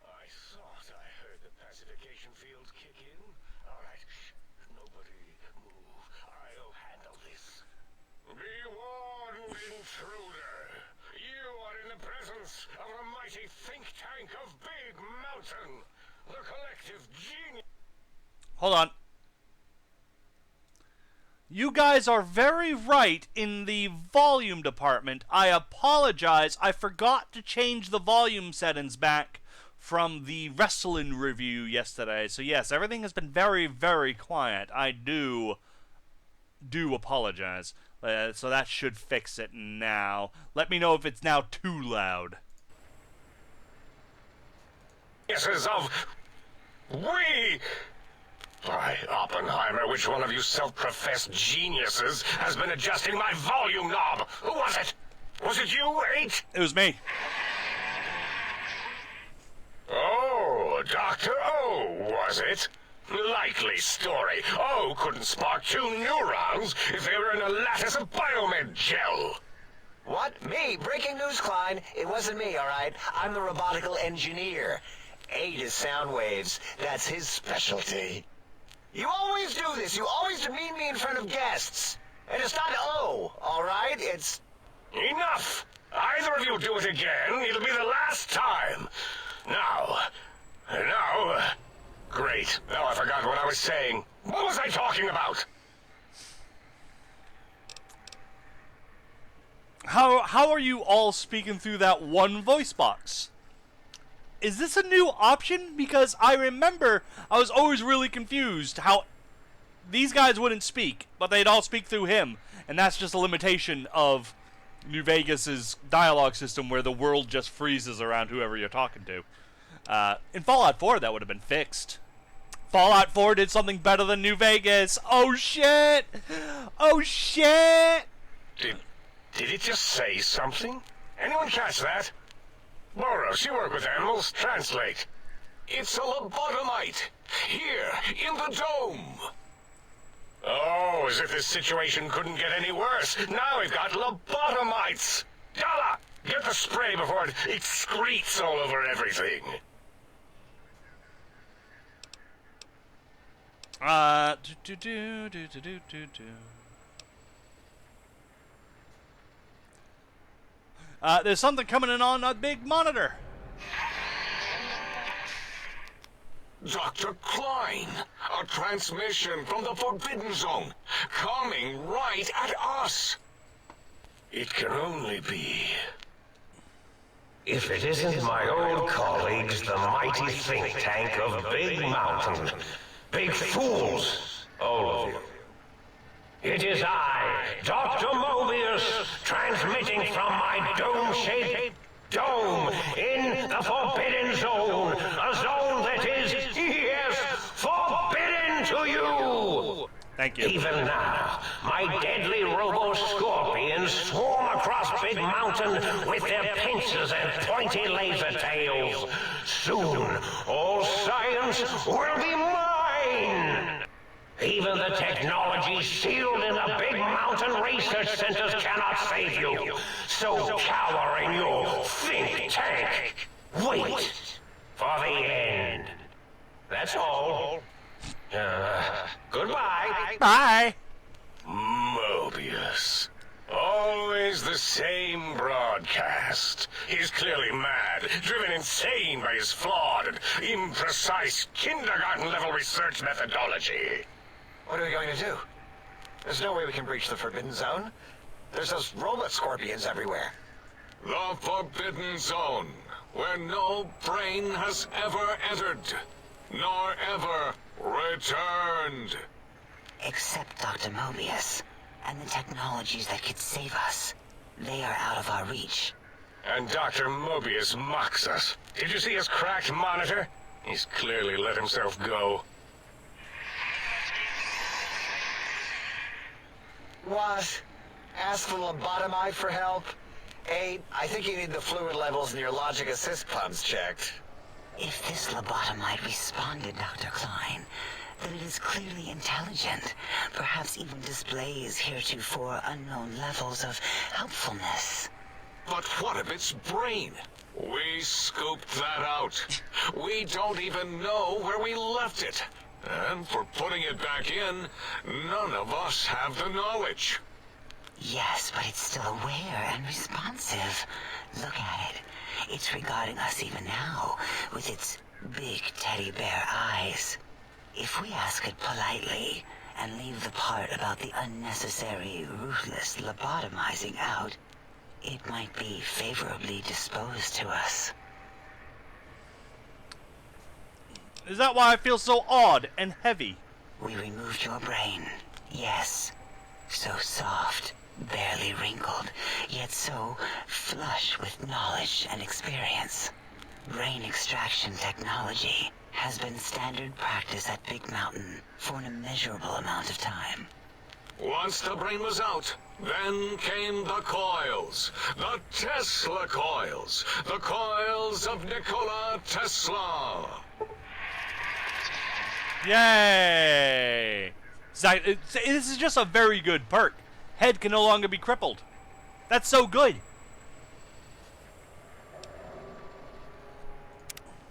I thought I heard the pacification field kick in. All right, shh, nobody move. I'll handle this. Be warned, intruder. You are in the presence of a mighty think tank of Big Mountain, the collective genius. Hold on. You guys are very right in the volume department. I apologize. I forgot to change the volume settings back from the wrestling review yesterday. So yes, everything has been very, very quiet. I do apologize. So that should fix it now. Let me know if it's now too loud. Of we. Why, Oppenheimer, which one of you self-professed geniuses has been adjusting my volume knob? Who was it? Was it you, 8? It was me. Oh, Dr. O, was it? Likely story. O couldn't spark 2 neurons if they were in a lattice of biomed gel. What? Me? Breaking news, Klein. It wasn't me, all right? I'm the robotical engineer. 8 is sound waves. That's his specialty. You always do this. You always demean me in front of guests. And it's not O, all right? It's... Enough! Either of you do it again, it'll be the last time. Now... Great. Now I forgot what I was saying. What was I talking about? How are you all speaking through that one voice box? Is this a new option? Because I remember I was always really confused how these guys wouldn't speak, but they'd all speak through him. And that's just a limitation of New Vegas's dialogue system where the world just freezes around whoever you're talking to. In Fallout 4, that would have been fixed. Fallout 4 did something better than New Vegas. Oh, shit! Oh, shit! Did it just say something? Anyone catch that? Borous, you work with animals. Translate. It's a lobotomite. Here, in the dome. Oh, as if this situation couldn't get any worse. Now we've got lobotomites. Dalla, get the spray before it excretes all over everything. There's something coming in on a big monitor. Dr. Klein, a transmission from the Forbidden Zone, coming right at us. It can only be... If it isn't my old colleagues, the mighty think tank of Big Mountain. Big fools, all of you. It is I, Dr. Mobius, transmitting from my dome-shaped dome in the Forbidden Zone. A zone that is, yes, forbidden to you. Thank you. Even now, my deadly robo-scorpions swarm across Big Mountain with their pincers and pointy laser tails. Soon, all science will be mine. Even the technology sealed in the Big Mountain research centers cannot save you. So cower in your think tank. Wait for the end. That's all. Goodbye. Bye. Mobius. Always the same broadcast. He's clearly mad, driven insane by his flawed and imprecise kindergarten-level research methodology. What are we going to do? There's no way we can breach the Forbidden Zone. There's those robot scorpions everywhere. The Forbidden Zone, where no brain has ever entered, nor ever returned. Except Dr. Mobius, and the technologies that could save us. They are out of our reach. And Dr. Mobius mocks us. Did you see his cracked monitor? He's clearly let himself go. What? Ask the lobotomite for help? Aid, I think you need the fluid levels in your logic assist pumps checked. If this lobotomite responded, Dr. Klein, then it is clearly intelligent, perhaps even displays heretofore unknown levels of helpfulness. But what of its brain? We scooped that out. We don't even know where we left it. And for putting it back in, none of us have the knowledge. Yes, but it's still aware and responsive. Look at it. It's regarding us even now, with its big teddy bear eyes. If we ask it politely, and leave the part about the unnecessary, ruthless lobotomizing out, it might be favorably disposed to us. Is that why I feel so odd and heavy? We removed your brain, yes. So soft, barely wrinkled, yet so flush with knowledge and experience. Brain extraction technology has been standard practice at Big Mountain for an immeasurable amount of time. Once the brain was out, then came the coils. The Tesla coils. The coils of Nikola Tesla. Yay! This is just a very good perk. Head can no longer be crippled. That's so good.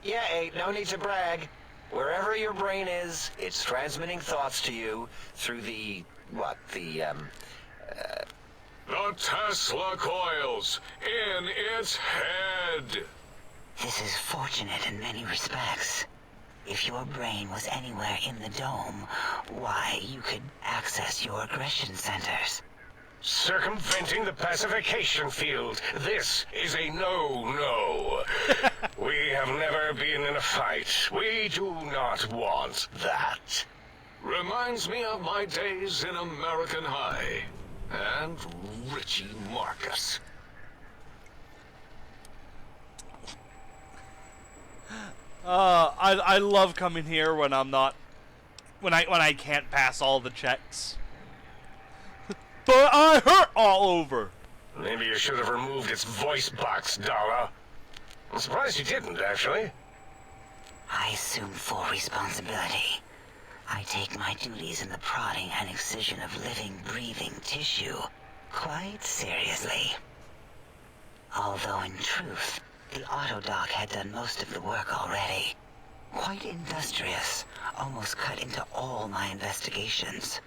Yeah, Aid, no need to brag. Wherever your brain is, it's transmitting thoughts to you through the The Tesla coils in its head. This is fortunate in many respects. If your brain was anywhere in the dome, why, you could access your aggression centers. Circumventing the pacification field. This is a no-no. We have never been in a fight. We do not want that. Reminds me of my days in American High. And Richie Marcus. I love coming here when I'm not, when I can't pass all the checks. But I hurt all over. Maybe you should have removed its voice box, Dala. I'm surprised you didn't, actually. I assume full responsibility. I take my duties in the prodding and excision of living, breathing tissue quite seriously. Although in truth, the autodoc had done most of the work already. Quite industrious, almost cut into all my investigations.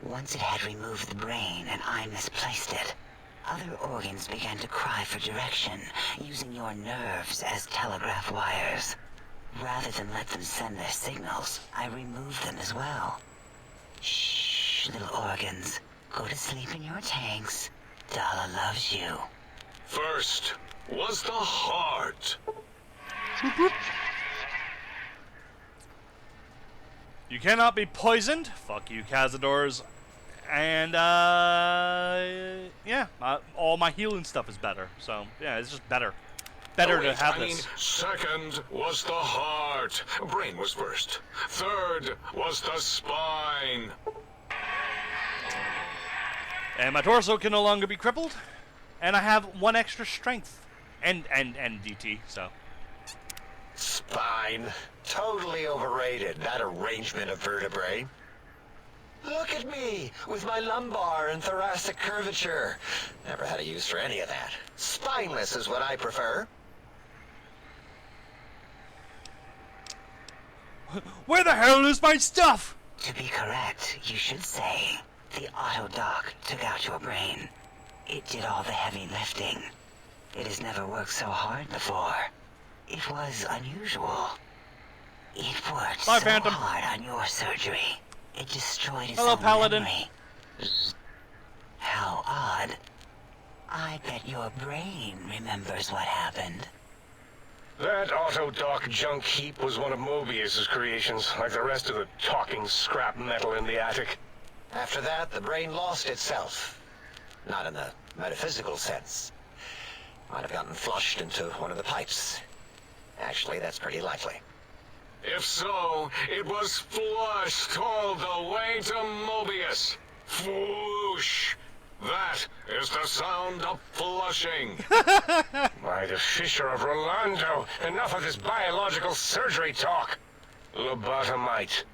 Once it had removed the brain and I misplaced it, other organs began to cry for direction, using your nerves as telegraph wires. Rather than let them send their signals, I removed them as well. Shh, little organs. Go to sleep in your tanks. Dala loves you. First was the heart. You cannot be poisoned. Fuck you, Cazadors. And, yeah, all my healing stuff is better. So, yeah, it's just better. Better to have this. Second was the heart. Brain was first. Third was the spine. And my torso can no longer be crippled. And I have 1 extra strength. And DT, so. spine. Totally overrated, that arrangement of vertebrae. Look at me, with my lumbar and thoracic curvature. Never had a use for any of that. Spineless is what I prefer. Where the hell is my stuff? To be correct, you should say, the autodoc took out your brain. It did all the heavy lifting. It has never worked so hard before. It was unusual. It worked Bye, so Phantom. hard on your surgery. It destroyed its Hello, own Paladin. memory. How odd. I bet your brain remembers what happened. That autodoc junk heap was one of Mobius's creations, like the rest of the talking scrap metal in the attic. After that, the brain lost itself. Not in the metaphysical sense. Might have gotten flushed into one of the pipes. Actually, that's pretty likely. If so, it was flushed all the way to Mobius. Whoosh! That is the sound of flushing. By the Fisher of Rolando, enough of this biological surgery talk. Lobotomite,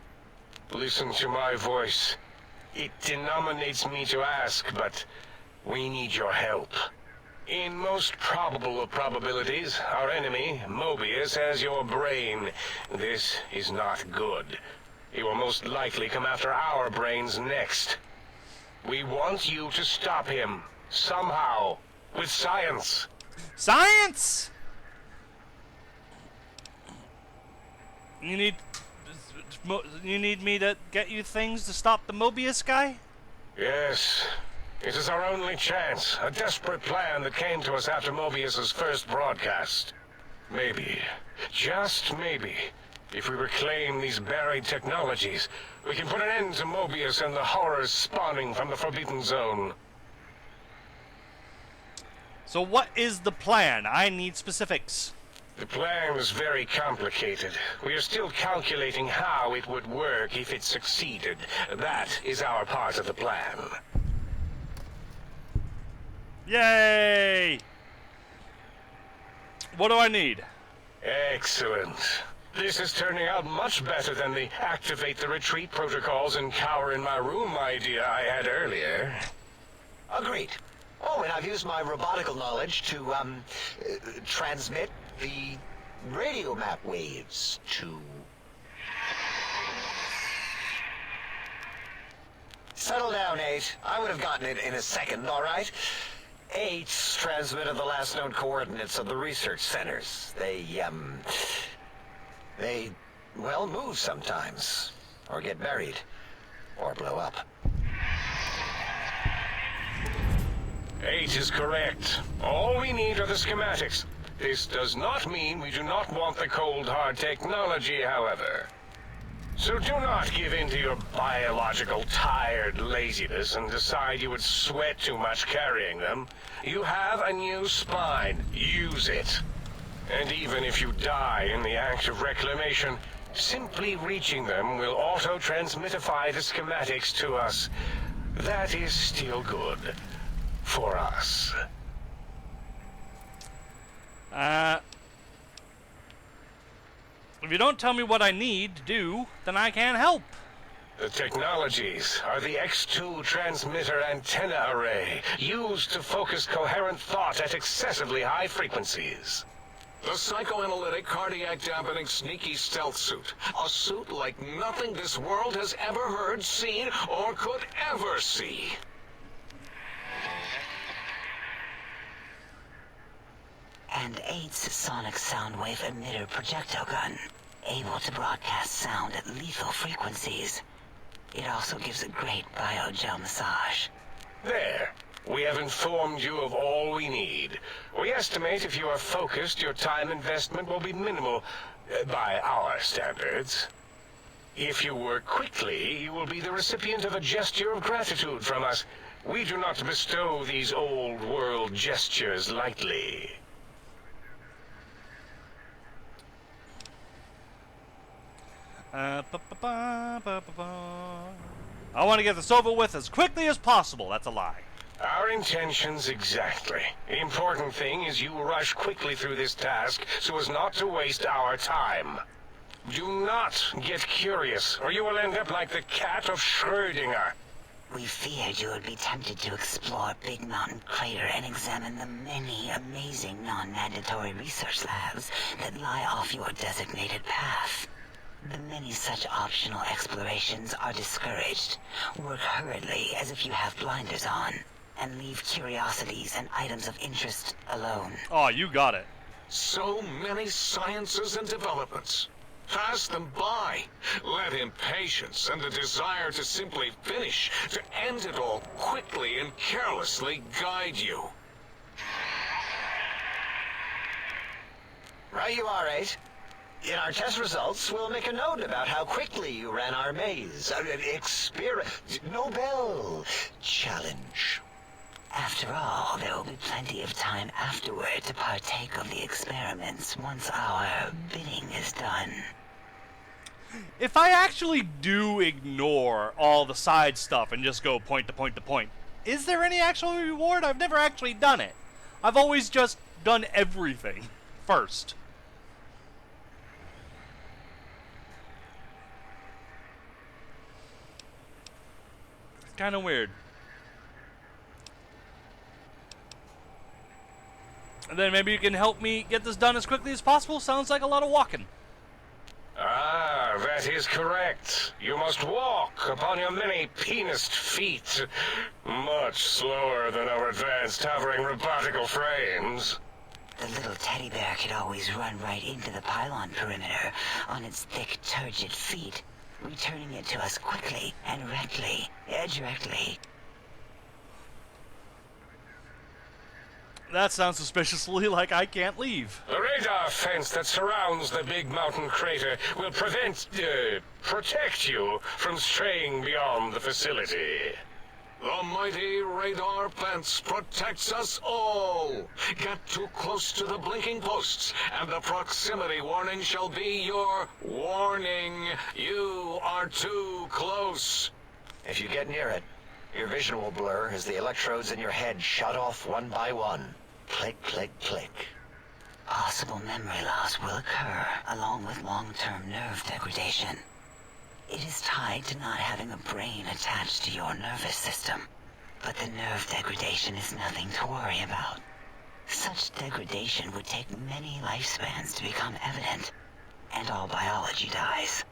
listen to my voice. It denominates me to ask, but we need your help. In most probable of probabilities, our enemy, Mobius, has your brain. This is not good. He will most likely come after our brains next. We want you to stop him, somehow, with science. Science! You need me to get you things to stop the Mobius guy? Yes. It is our only chance. A desperate plan that came to us after Mobius's first broadcast. Maybe, just maybe, if we reclaim these buried technologies, we can put an end to Mobius and the horrors spawning from the Forbidden Zone. So what is the plan? I need specifics. The plan is very complicated. We are still calculating how it would work if it succeeded. That is our part of the plan. Yay! What do I need? Excellent. This is turning out much better than the activate the retreat protocols and cower in my room idea I had earlier. Agreed. Oh, and I've used my robotical knowledge to, transmit the radio map waves to... Settle down, 8. I would have gotten it in a second, all right? 8's transmitted the last known coordinates of the research centers. They, well, move sometimes. Or get buried. Or blow up. 8 is correct. All we need are the schematics. This does not mean we do not want the cold hard technology, however. So do not give in to your biological tired laziness and decide you would sweat too much carrying them. You have a new spine. Use it. And even if you die in the act of reclamation, simply reaching them will auto-transmitify the schematics to us. That is still good. For us. If you don't tell me what I need to do, then I can't help. The technologies are the X2 transmitter antenna array, used to focus coherent thought at excessively high frequencies. The psychoanalytic, cardiac dampening, sneaky stealth suit. A suit like nothing this world has ever heard, seen, or could ever see. And 8's sonic soundwave emitter projectile gun, able to broadcast sound at lethal frequencies. It also gives a great biogel massage. There. We have informed you of all we need. We estimate if you are focused, your time investment will be minimal, by our standards. If you work quickly, you will be the recipient of a gesture of gratitude from us. We do not bestow these old-world gestures lightly. I want to get this over with as quickly as possible. That's a lie. Our intentions exactly. The important thing is you rush quickly through this task so as not to waste our time. Do not get curious, or you will end up like the cat of Schrödinger. We feared you would be tempted to explore Big Mountain Crater and examine the many amazing non-mandatory research labs that lie off your designated path. The many such optional explorations are discouraged. Work hurriedly as if you have blinders on, and leave curiosities and items of interest alone. Oh, you got it. So many sciences and developments. Pass them by. Let impatience and the desire to simply finish, to end it all quickly and carelessly guide you. Right you are, 8. In our test results, we'll make a note about how quickly you ran our maze. Nobel challenge. After all, there will be plenty of time afterward to partake of the experiments once our bidding is done. If I actually do ignore all the side stuff and just go point to point to point, is there any actual reward? I've never actually done it. I've always just done everything first. It's kind of weird. And then maybe you can help me get this done as quickly as possible. Sounds like a lot of walking. Ah, that is correct. You must walk upon your many penised feet, much slower than our advanced hovering robotical frames. The little teddy bear could always run right into the pylon perimeter on its thick, turgid feet, returning it to us quickly and directly. That sounds suspiciously like I can't leave. The radar fence that surrounds the big mountain crater will protect you from straying beyond the facility. The mighty radar fence protects us all. Get too close to the blinking posts, and the proximity warning shall be your warning. You are too close. If you get near it, your vision will blur as the electrodes in your head shut off one by one. Click, click, click. Possible memory loss will occur, along with long-term nerve degradation. It is tied to not having a brain attached to your nervous system, but the nerve degradation is nothing to worry about. Such degradation would take many lifespans to become evident, and all biology dies.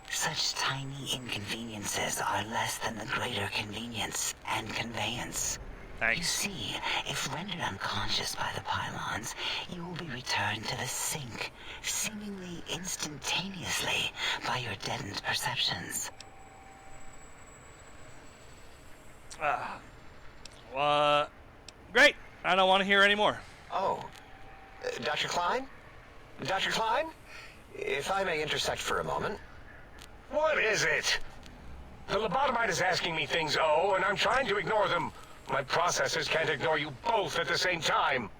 Such tiny inconveniences are less than the greater convenience and conveyance. Thanks. You see, if rendered unconscious by the pylons, you will be returned to the sink, seemingly instantaneously by your deadened perceptions. Great. I don't want to hear any more. Oh, Dr. Klein? Dr. Klein? If I may intersect for a moment. What is it? The lobotomite is asking me things, and I'm trying to ignore them. My processors can't ignore you both at the same time.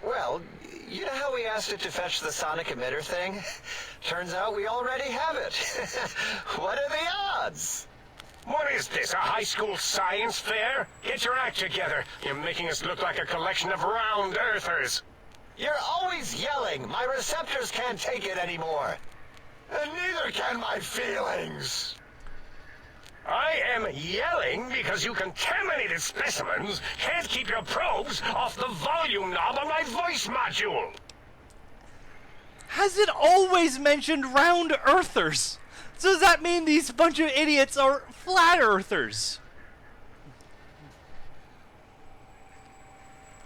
Well, you know how we asked it to fetch the sonic emitter thing? Turns out we already have it. What are the odds? What is this, a high school science fair? Get your act together. You're making us look like a collection of round earthers. You're always yelling. My receptors can't take it anymore. And neither can my feelings. I am yelling because you contaminated specimens can't keep your probes off the volume knob on my voice module. Has it always mentioned round earthers? So does that mean these bunch of idiots are flat earthers?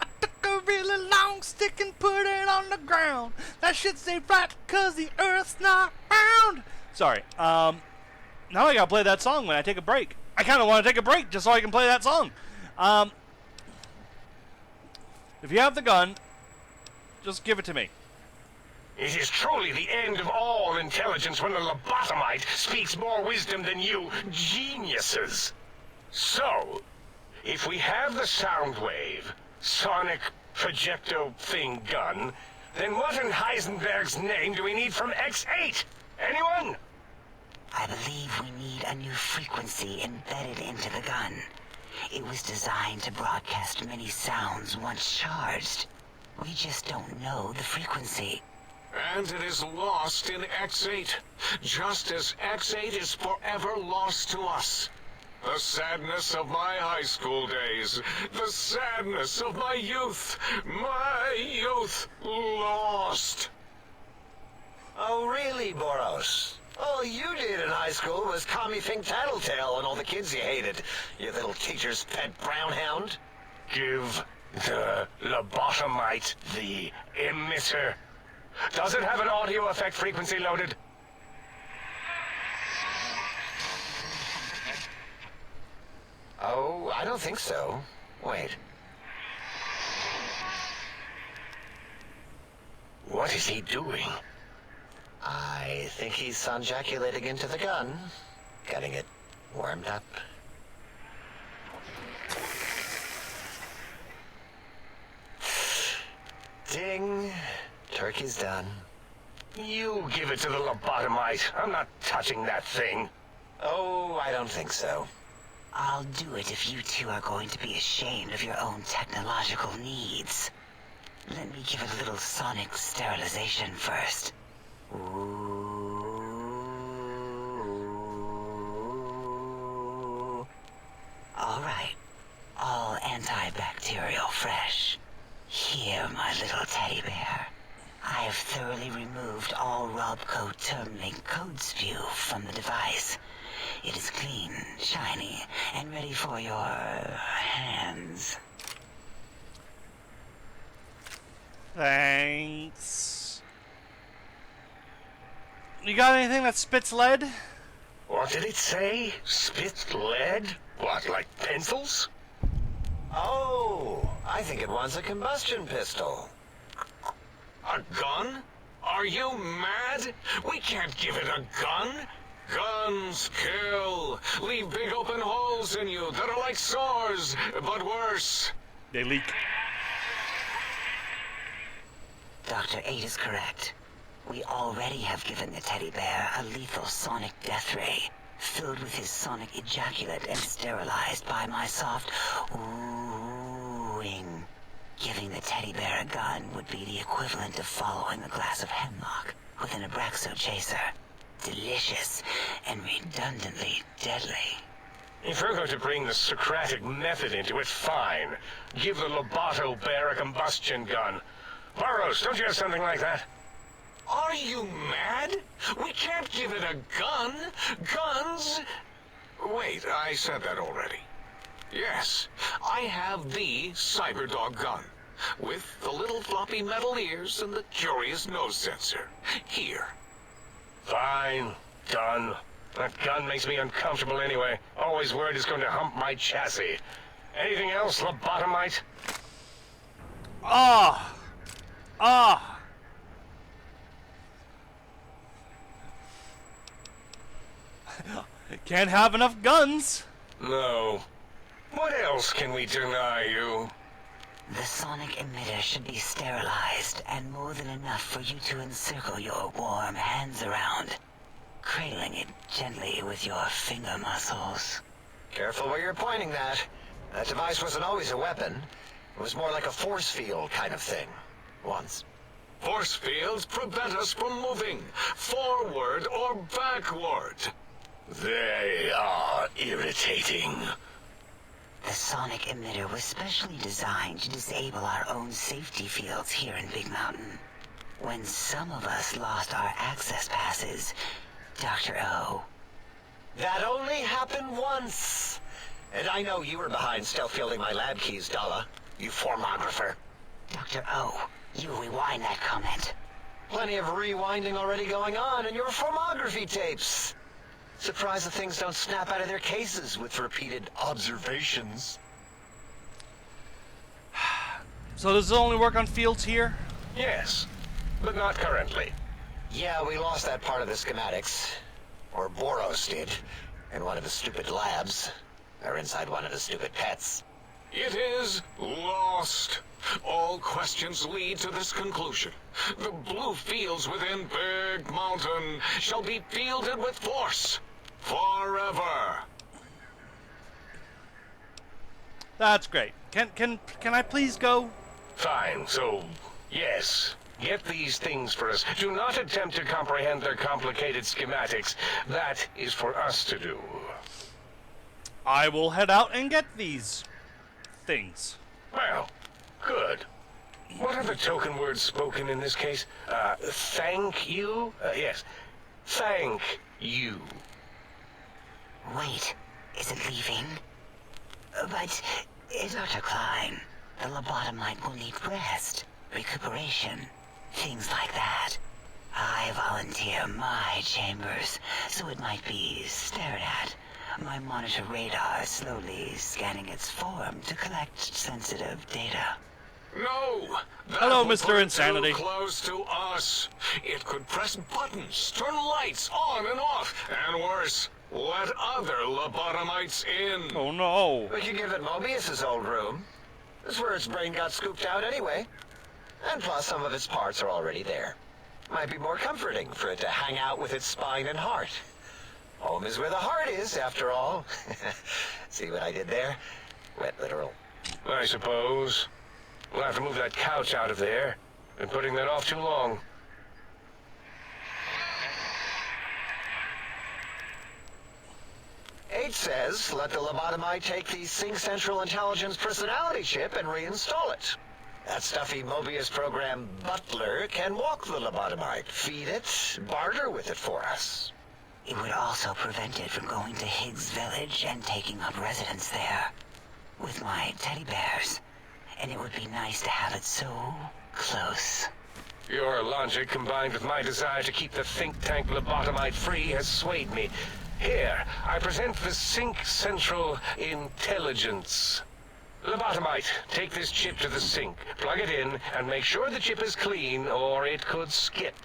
I took a really long stick and put it on the ground. That shit stay flat cause the earth's not round. Sorry, now I gotta play that song when I take a break. I kinda wanna take a break just so I can play that song. If you have the gun, just give it to me. It is truly the end of all intelligence when the lobotomite speaks more wisdom than you geniuses. So, if we have the sound wave, sonic projecto thing gun, then what in Heisenberg's name do we need from X8? Anyone? I believe we need a new frequency embedded into the gun. It was designed to broadcast many sounds once charged. We just don't know the frequency. And it is lost in X8, just as X8 is forever lost to us. The sadness of my high school days, the sadness of my youth lost. Oh, really, Borous? All you did in high school was call me Fink Tattletale and all the kids you hated, you little teacher's pet brown hound. Give the lobotomite the emitter. Does it have an audio effect frequency loaded? Oh, I don't think so. Wait. What is he doing? I think he's sonjaculating into the gun, getting it warmed up. Ding. Turkey's done. You give it to the lobotomite. I'm not touching that thing. Oh, I don't think so. I'll do it if you two are going to be ashamed of your own technological needs. Let me give a little sonic sterilization first. Ooh. All right. All antibacterial fresh. Here, my little teddy bear. I have thoroughly removed all Robco Termlink code spew from the device. It is clean, shiny, and ready for your hands. Thanks. You got anything that spits lead? What did it say? Spit lead? What, like pencils? Oh, I think it wants a combustion pistol. A gun? Are you mad? We can't give it a gun. Guns kill. Leave big open holes in you that are like sores, but worse. They leak. Dr. 8 is correct. We already have given the teddy bear a lethal sonic death ray, filled with his sonic ejaculate and sterilized by my soft oohing. Giving the teddy bear a gun would be the equivalent of following a glass of hemlock with an Abraxo chaser. Delicious and redundantly deadly. If you're going to bring the Socratic method into it, fine. Give the Loboto bear a combustion gun. Borous, don't you have something like that? Are you mad? We can't give it a gun. Guns... Wait, I said that already. Yes, I have the Cyberdog gun, with the little floppy metal ears and the curious nose sensor. Here. Fine. Done. That gun makes me uncomfortable anyway. Always worried it's going to hump my chassis. Anything else, lobotomite? Ah! Ah! Can't have enough guns. No. What else can we deny you? The sonic emitter should be sterilized and more than enough for you to encircle your warm hands around, cradling it gently with your finger muscles. Careful where you're pointing that. That device wasn't always a weapon. It was more like a force field kind of thing. Once. Force fields prevent us from moving forward or backward. They are irritating. The sonic emitter was specially designed to disable our own safety fields here in Big Mountain. When some of us lost our access passes, Dr. O. That only happened once. And I know you were behind stealth fielding my lab keys, Dalla. You formographer. Dr. O, you rewind that comment. Plenty of rewinding already going on in your formography tapes. Surprised the things don't snap out of their cases with repeated observations. So does it only work on fields here? Yes, but not currently. Yeah, we lost that part of the schematics. Or Borous did. In one of the stupid labs. Or inside one of the stupid pets. It is lost. All questions lead to this conclusion. The blue fields within Big Mountain shall be fielded with force. Forever. That's great. Can I please go? Fine, so, yes. Get these things for us. Do not attempt to comprehend their complicated schematics. That is for us to do. I will head out and get these things. Well, good. What are the token words spoken in this case? Thank you? Yes. Thank you. Wait, is it leaving? But, Dr. Klein, the lobotomite will need rest, recuperation, things like that. I volunteer my chambers, so it might be stared at. My monitor radar slowly scanning its form to collect sensitive data. No! That Hello, would Mr. put it Insanity. Too close to us. It could press buttons, turn lights on and off, and worse, let other lobotomites in. Oh no. We could give it Mobius's old room. That's where its brain got scooped out anyway. And plus, some of its parts are already there. Might be more comforting for it to hang out with its spine and heart. Home is where the heart is, after all. See what I did there? Wet literal. I suppose. We'll have to move that couch out of there. Been putting that off too long. H says, let the lobotomite take the Sync Central Intelligence personality chip and reinstall it. That stuffy Mobius program Butler can walk the lobotomite, feed it, barter with it for us. It would also prevent it from going to Higgs Village and taking up residence there with my teddy bears. And it would be nice to have it so close. Your logic, combined with my desire to keep the think tank lobotomite free, has swayed me. Here, I present the Sync Central Intelligence. Lobotomite, take this chip to the sink, plug it in, and make sure the chip is clean, or it could skip.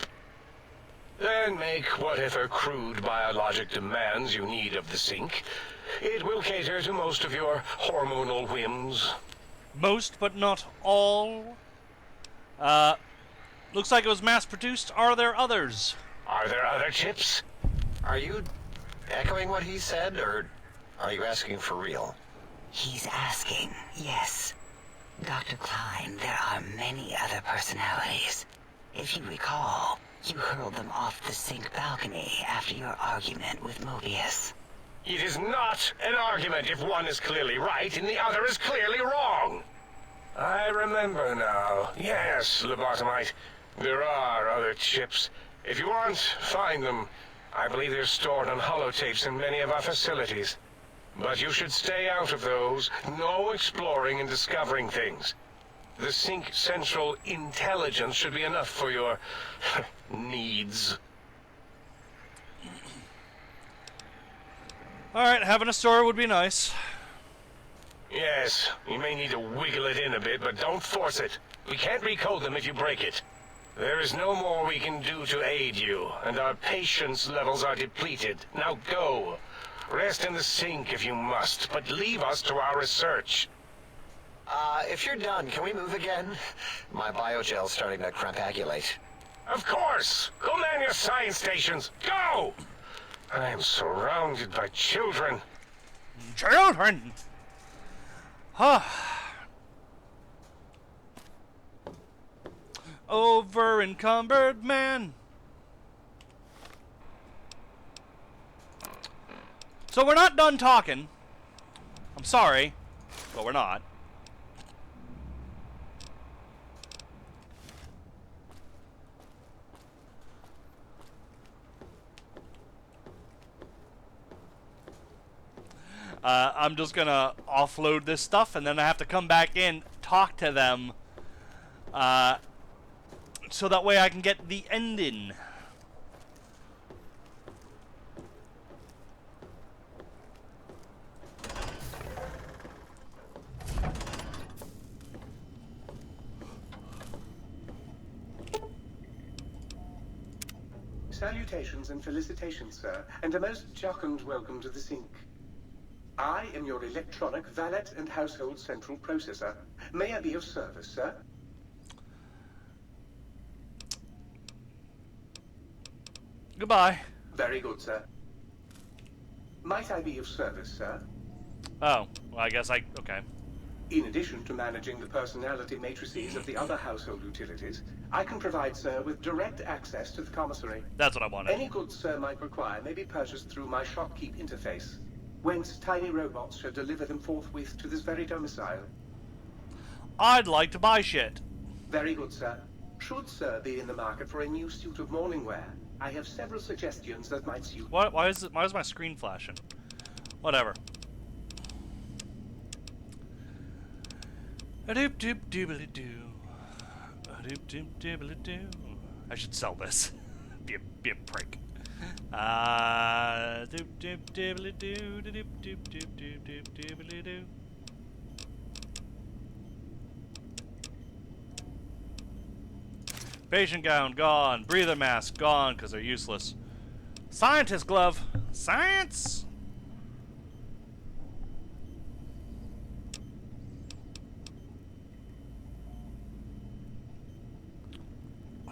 Then make whatever crude biologic demands you need of the sink. It will cater to most of your hormonal whims. Most, but not all. Looks like it was mass-produced. Are there others? Are there other chips? Are you echoing what he said, or are you asking for real? He's asking, yes. Dr. Klein, there are many other personalities. If you recall, you hurled them off the sink balcony after your argument with Mobius. It is not an argument if one is clearly right and the other is clearly wrong. I remember now. Yes, lobotomite. There are other chips. If you want, find them. I believe they're stored on holotapes in many of our facilities. But you should stay out of those. No exploring and discovering things. The Sync Central Intelligence should be enough for your needs. Alright, having a store would be nice. Yes, you may need to wiggle it in a bit, but don't force it. We can't recode them if you break it. There is no more we can do to aid you, and our patience levels are depleted. Now go. Rest in the sink if you must, but leave us to our research. If you're done, can we move again? My biogel's starting to crampagulate. Of course! Go man your science stations! Go! I am surrounded by children. Children! Huh. Over encumbered man. So we're not done talking. I'm sorry, but we're not. I'm just gonna offload this stuff, and then I have to come back in, talk to them, so that way I can get the ending. Salutations and felicitations, sir, and a most jocund welcome to the sink. I am your electronic valet and household central processor. May I be of service, sir? Goodbye. Very good, sir. Might I be of service, sir? Oh, well, I guess okay. In addition to managing the personality matrices of the other household utilities, I can provide sir with direct access to the commissary. That's what I wanted. Any goods sir might require may be purchased through my shopkeep interface, whence tiny robots shall deliver them forthwith to this very domicile. I'd like to buy shit. Very good, sir. Should sir be in the market for a new suit of morning wear, I have several suggestions that might suit. What? Why is my screen flashing? Whatever. A doop doop doobly doo. A doop doop doobly doo. I should sell this. be a prick. Doop doop doobly doo. Doop doop doop doop doop doobly doo. Patient gown gone. Breather mask gone because they're useless. Scientist glove. Science.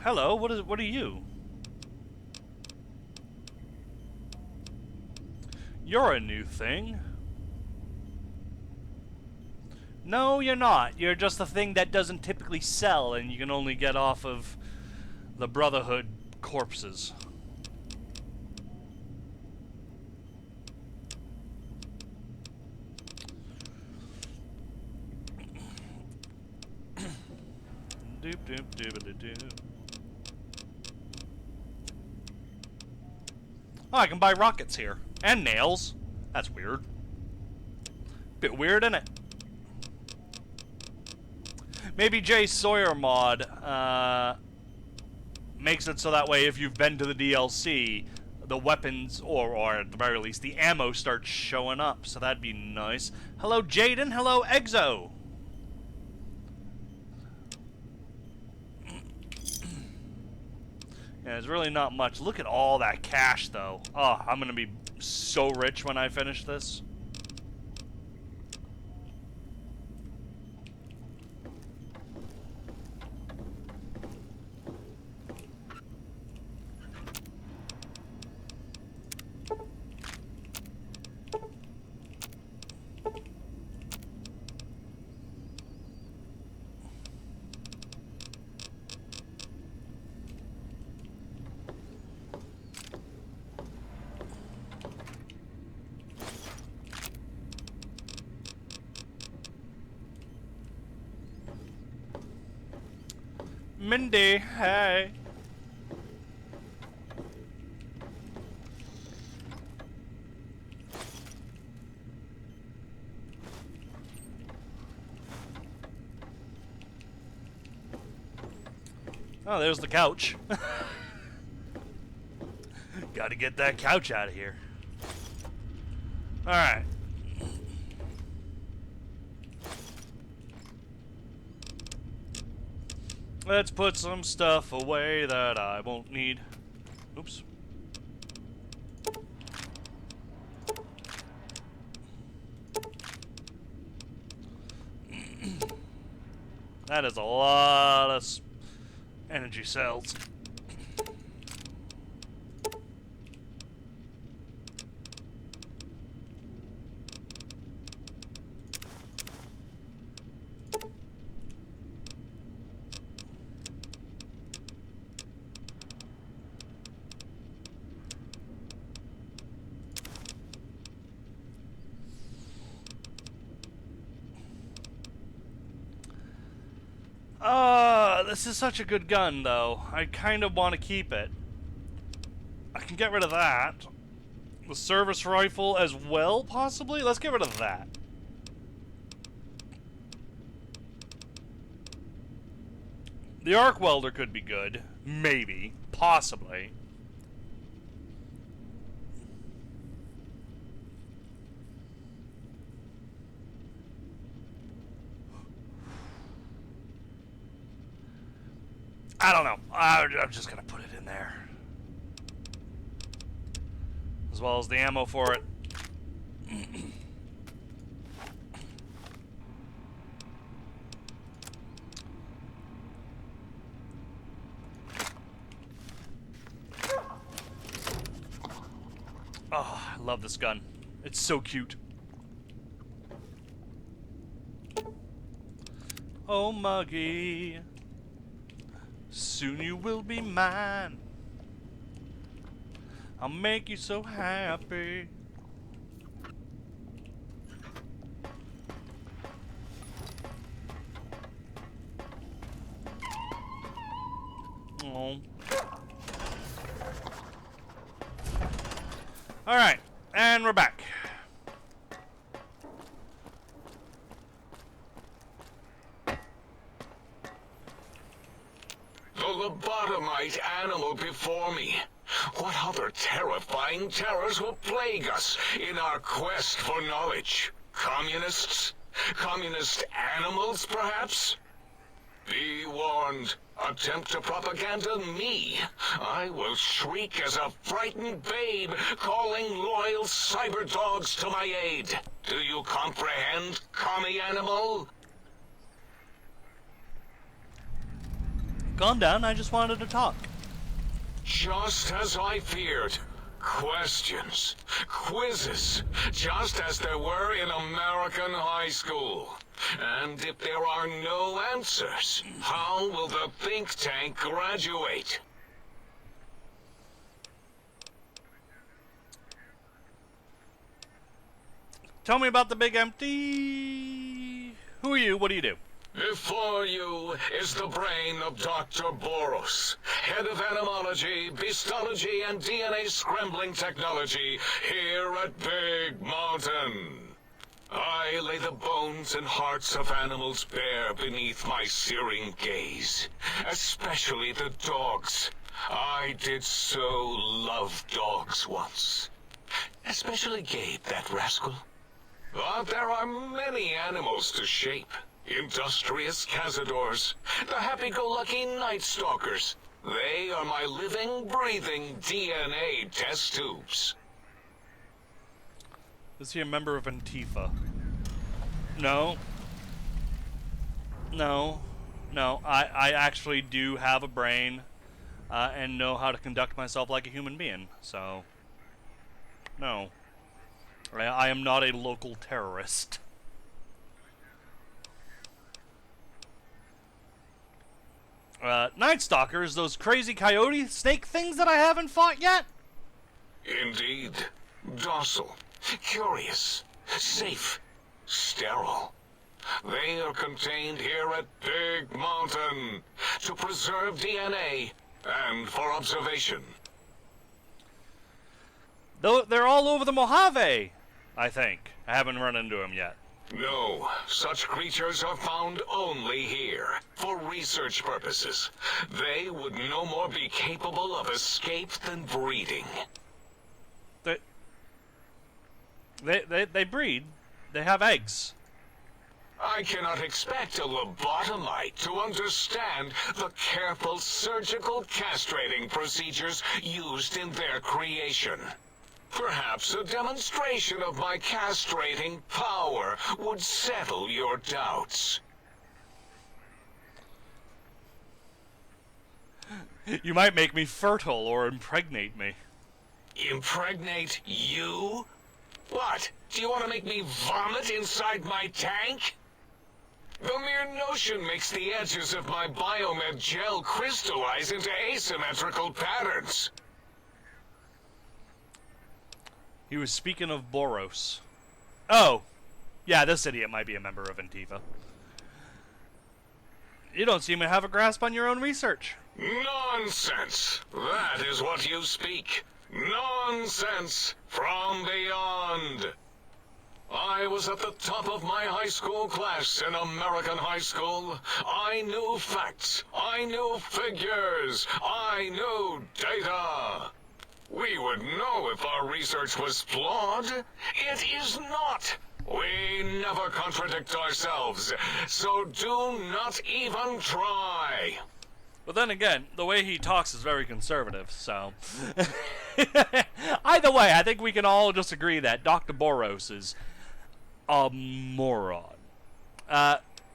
Hello, what are you? You're a new thing. No, you're not. You're just a thing that doesn't typically sell, and you can only get off of the Brotherhood corpses. Doop doop doop doop. Oh, I can buy rockets here. And nails. That's weird. Bit weird, isn't it? Maybe Sawyer mod makes it so that way if you've been to the DLC, the weapons, or at the very least, the ammo starts showing up. So that'd be nice. Hello, Jaden. Hello, Exo. Yeah, there's really not much. Look at all that cash, though. Oh, I'm going to be so rich when I finish this. Mindy, hey. Oh, there's the couch. Gotta get that couch out of here. Alright. Let's put some stuff away that I won't need. Oops. That is a lot of energy cells. This is such a good gun, though. I kind of want to keep it. I can get rid of that. The service rifle as well, possibly? Let's get rid of that. The arc welder could be good. Maybe. Possibly. I don't know. I'm just gonna put it in there. As well as the ammo for it. Oh, I love this gun. It's so cute. Oh, Muggy. Soon you will be mine. I'll make you so happy. Oh. Alright, and we're back. The lobotomite animal before me. What other terrifying terrors will plague us in our quest for knowledge? Communists? Communist animals, perhaps? Be warned. Attempt to propaganda me. I will shriek as a frightened babe, calling loyal cyber dogs to my aid. Do you comprehend, commie animal? Calm down, I just wanted to talk. Just as I feared. Questions, quizzes, just as there were in American high school. And if there are no answers, how will the think tank graduate? Tell me about the big empty. Who are you? What do you do? Before you is the brain of Dr. Borous, head of animology, beastology, and DNA scrambling technology here at Big Mountain. I lay the bones and hearts of animals bare beneath my searing gaze, especially the dogs. I did so love dogs once. Especially Gabe, that rascal. But there are many animals to shape. Industrious cazadors, the happy-go-lucky night stalkers. They are my living, breathing DNA test tubes. Is he a member of Antifa? No. No. No. I actually do have a brain and know how to conduct myself like a human being. So, no. I am not a local terrorist. Night Stalkers, those crazy coyote snake things that I haven't fought yet? Indeed. Docile, curious, safe, sterile. They are contained here at Big Mountain to preserve DNA and for observation. Though they're all over the Mojave, I think. I haven't run into them yet. No, such creatures are found only here, for research purposes. They would no more be capable of escape than breeding. They breed. They have eggs. I cannot expect a lobotomite to understand the careful surgical castrating procedures used in their creation. Perhaps a demonstration of my castrating power would settle your doubts. You might make me fertile or impregnate me. Impregnate you? What? Do you want to make me vomit inside my tank? The mere notion makes the edges of my biomed gel crystallize into asymmetrical patterns. He was speaking of Borous. Oh. Yeah, this idiot might be a member of Antifa. You don't seem to have a grasp on your own research. Nonsense! That is what you speak. Nonsense from beyond. I was at the top of my high school class in American high school. I knew facts. I knew figures. I knew data. We would know if our research was flawed. It is not. We never contradict ourselves, so do not even try. But then again, the way he talks is very conservative, so... Either way, I think we can all just agree that Dr. Borous is a moron.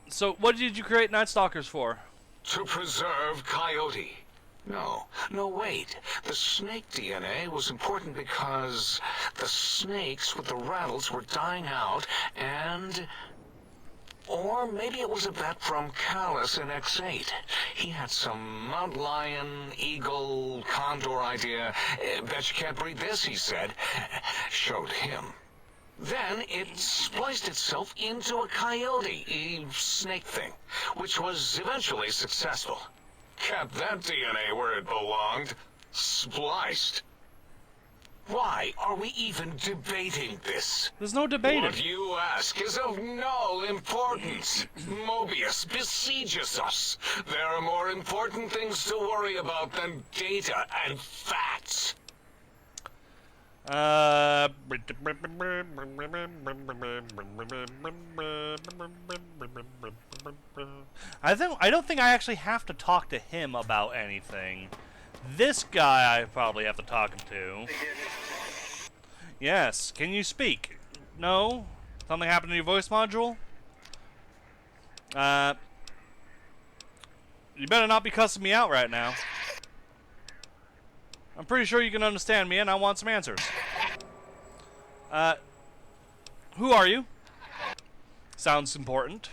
So what did you create Night Stalkers for? To preserve Coyote. No, wait. The snake DNA was important because the snakes with the rattles were dying out, and... Or maybe it was a vet from Callus in X8. He had some mountain lion, eagle, condor idea. Bet you can't breed this, he said. Showed him. Then it spliced itself into a coyote, a snake thing, which was eventually successful. Kept that DNA where it belonged. Spliced. Why are we even debating this? There's no debating. What you ask is of no importance. Mobius besieges us. There are more important things to worry about than data and facts. I don't think I actually have to talk to him about anything. This guy I probably have to talk to. Yes, can you speak? No? Something happened to your voice module? You better not be cussing me out right now. I'm pretty sure you can understand me, and I want some answers. Who are you? Sounds important.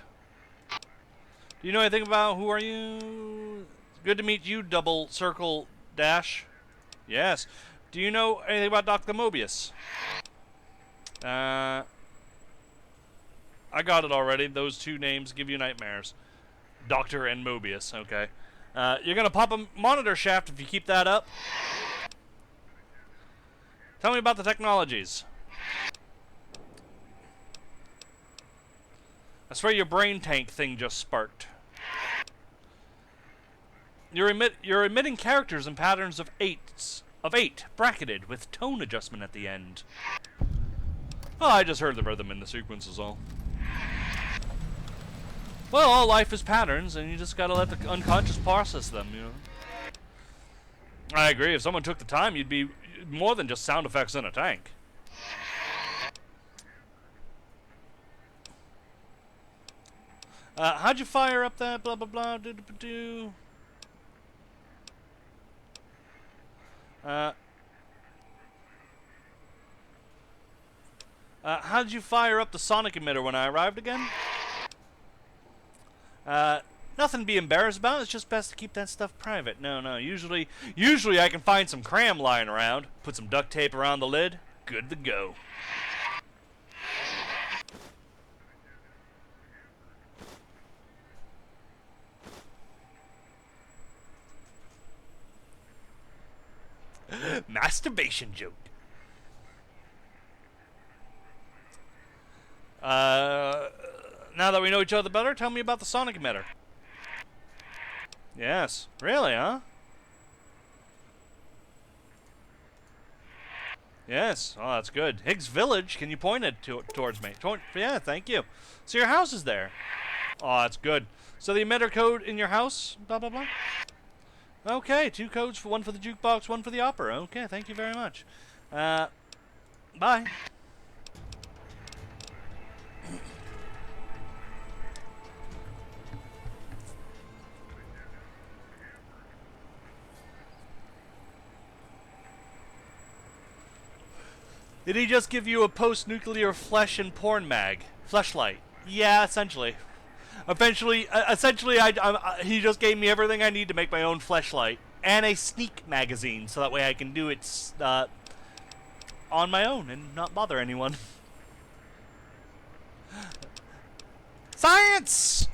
Do you know anything about who are you? Good to meet you, double circle dash. Yes. Do you know anything about Dr. Mobius? I got it already. Those two names give you nightmares. Doctor and Mobius, okay. You're gonna pop a monitor shaft if you keep that up. Tell me about the technologies. I swear your brain tank thing just sparked. You're emitting characters and patterns of eight, bracketed with tone adjustment at the end. Oh, I just heard the rhythm in the sequence is all. Well, all life is patterns, and you just gotta let the unconscious process them, you know. I agree. If someone took the time, you'd be more than just sound effects in a tank. How'd you fire up that blah blah blah do? How did you fire up the sonic emitter when I arrived again? Nothing to be embarrassed about. It's just best to keep that stuff private. No. Usually I can find some cram lying around. Put some duct tape around the lid. Good to go. Masturbation joke. Now that we know each other better, tell me about the sonic emitter. Yes. Really, huh? Yes. Oh, that's good. Higgs Village. Can you point it towards me? Yeah, thank you. So your house is there. Oh, that's good. So the emitter code in your house? Blah, blah, blah. Okay, 2 codes. One for the jukebox, one for the opera. Okay, thank you very much. Bye. Did he just give you a post-nuclear flesh and porn mag? Fleshlight. Yeah, essentially. Essentially, he just gave me everything I need to make my own fleshlight. And a sneak magazine, so that way I can do it on my own and not bother anyone. Science!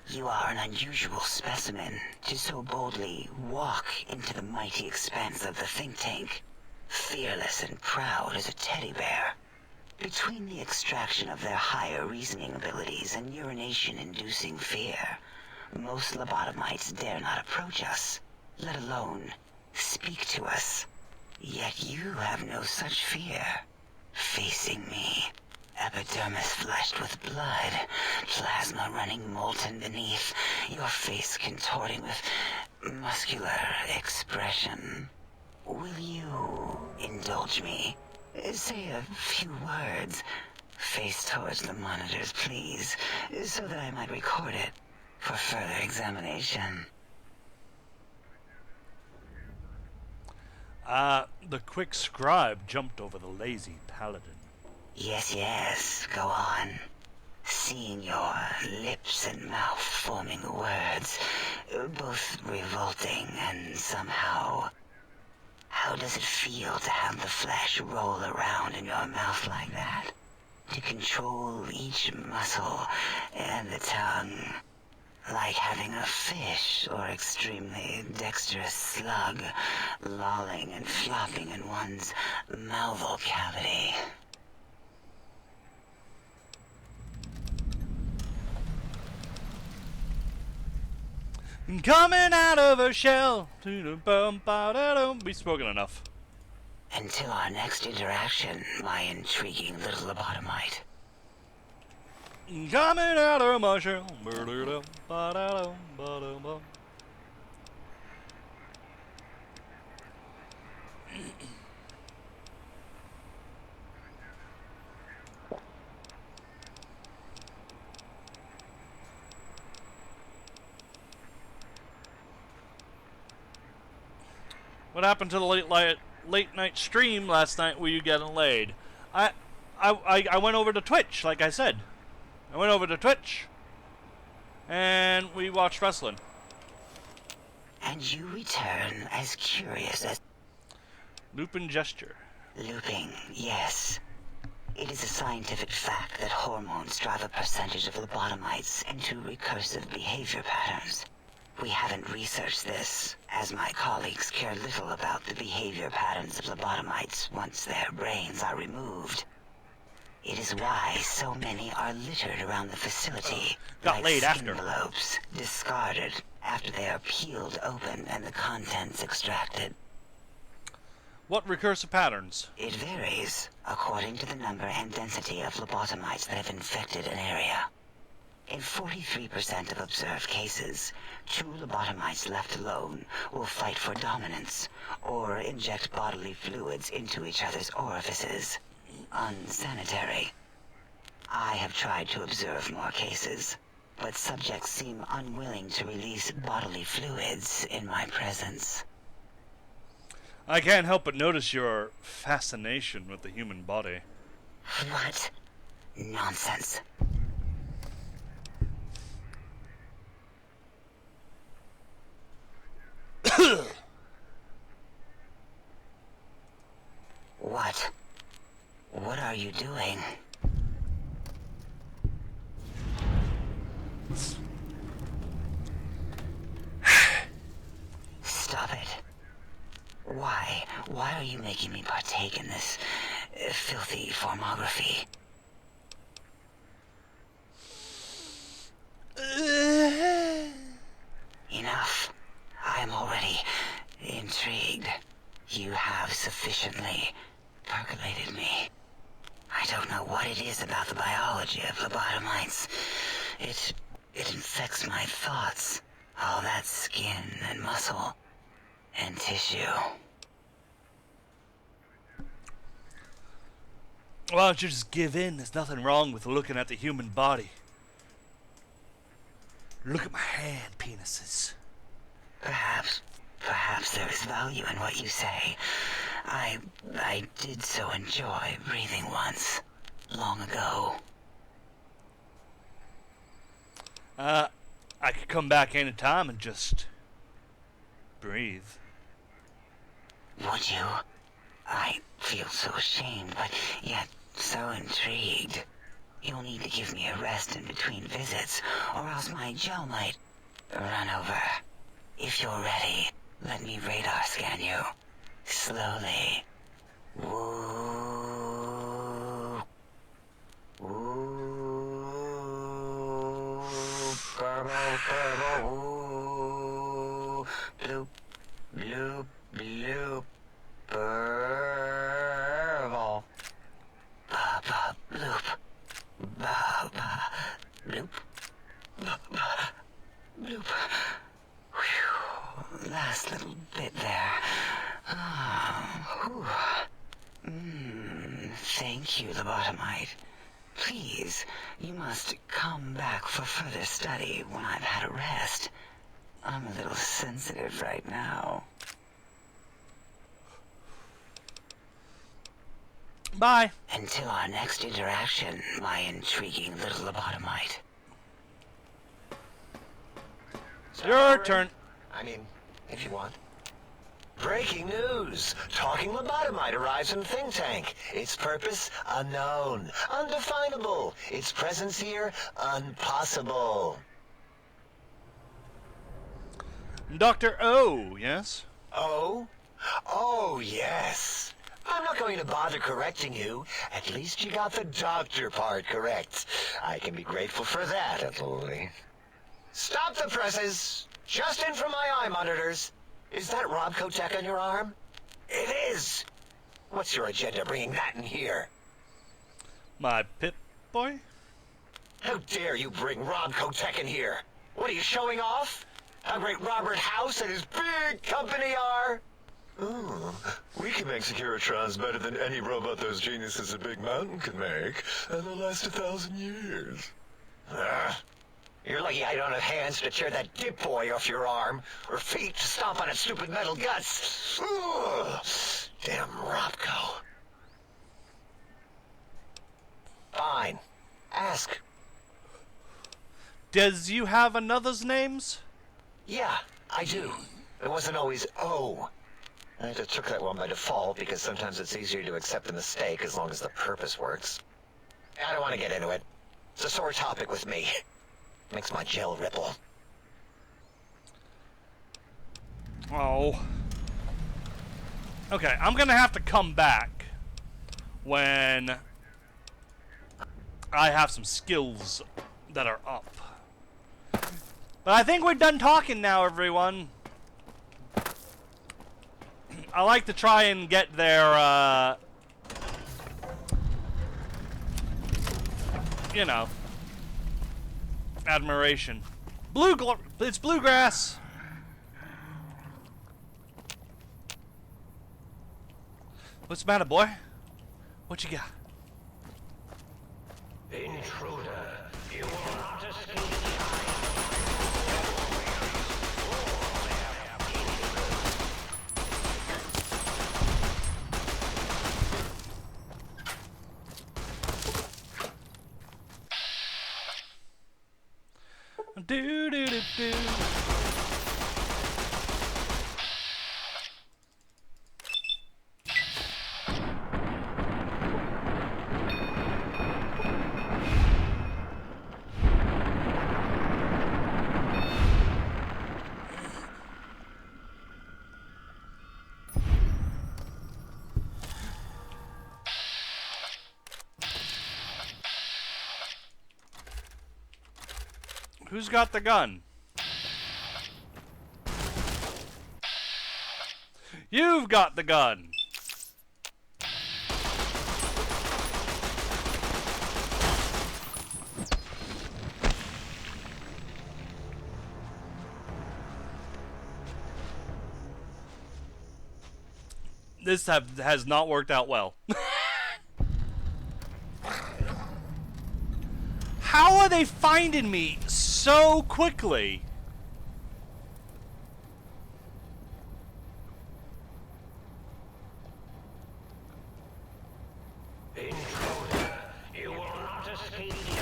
You are an unusual specimen to so boldly walk into the mighty expanse of the think tank, fearless and proud as a teddy bear. Between the extraction of their higher reasoning abilities and urination-inducing fear, most lobotomites dare not approach us, let alone speak to us. Yet you have no such fear. Facing me, epidermis flushed with blood, plasma running molten beneath, your face contorting with muscular expression. Will you indulge me? Say a few words. Face towards the monitors, please, so that I might record it for further examination. The quick scribe jumped over the lazy paladin. Yes, go on. Seeing your lips and mouth forming words, both revolting and somehow... How does it feel to have the flesh roll around in your mouth like that? To control each muscle and the tongue, like having a fish or extremely dexterous slug lolling and flopping in one's mouthal cavity. Coming out of a shell. We've spoken enough. Until our next interaction, my intriguing little lobotomite. Coming out of my shell. What happened to the late night stream last night? Were you getting laid? I went over to Twitch, like I said. I went over to Twitch, and we watched wrestling. And you return as curious as... Looping gesture. Looping, yes. It is a scientific fact that hormones drive a percentage of lobotomites into recursive behavior patterns. We haven't researched this, as my colleagues care little about the behavior patterns of lobotomites once their brains are removed. It is why so many are littered around the facility, Got laid after. envelopes, discarded after they are peeled open and the contents extracted. What recursive patterns? It varies according to the number and density of lobotomites that have infected an area. In 43% of observed cases, two lobotomites left alone will fight for dominance or inject bodily fluids into each other's orifices. Unsanitary. I have tried to observe more cases, but subjects seem unwilling to release bodily fluids in my presence. I can't help but notice your fascination with the human body. What? Nonsense. What? What are you doing? Stop it. Why? Why are you making me partake in this filthy formography? Enough. I am already intrigued. You have sufficiently percolated me. I don't know what it is about the biology of lobotomites. It infects my thoughts. All that skin and muscle and tissue. Why don't you just give in? There's nothing wrong with looking at the human body. Look at my hand penises. Perhaps there is value in what you say. I did so enjoy breathing once, long ago. I could come back any time and just breathe. Would you? I feel so ashamed, but yet so intrigued. You'll need to give me a rest in between visits, or else my gel might run over. If you're ready, let me radar scan you. Slowly. Woo. Woo. Purple, purple, woo. Bloop, bloop, bloop. Purple. Ba, ba, bloop. Ba, ba, bloop. Ba, ba, bloop. Whew. Last little bit there. Thank you, lobotomite. Please, you must come back for further study when I've had a rest. I'm a little sensitive right now. Bye. Until our next interaction, my intriguing little lobotomite. Your turn. I mean, if you want. Breaking news! Talking lobotomite arrives in Think Tank. Its purpose, unknown. Undefinable. Its presence here, impossible. Dr. O, yes? Oh? Oh, yes. I'm not going to bother correcting you. At least you got the doctor part correct. I can be grateful for that, at least. Stop the presses! Just in from my eye monitors. Is that Rob Kotek on your arm? It is! What's your agenda bringing that in here? My Pip boy? How dare you bring Rob Kotek in here? What are you showing off? How great Robert House and his big company are? Oh, we can make Securitrons better than any robot those geniuses at Big Mountain can make, and they'll last 1,000 years. You're lucky I don't have hands to tear that dip boy off your arm, or feet to stomp on its stupid metal guts. Ugh. Damn Robco. Fine. Ask. Does you have another's names? Yeah, I do. It wasn't always O. I just took that one by default because sometimes it's easier to accept the mistake as long as the purpose works. I don't want to get into it. It's a sore topic with me. Makes my gel ripple. Oh. Okay, I'm gonna have to come back when I have some skills that are up. But I think we're done talking now, everyone. I like to try and get their, you know, admiration. It's bluegrass. What's the matter, boy? What you got? Intruder, you will not escape. Do do do do. Who's got the gun? You've got the gun. This has not worked out well. How are they finding me so quickly? Intruder, you will not escape the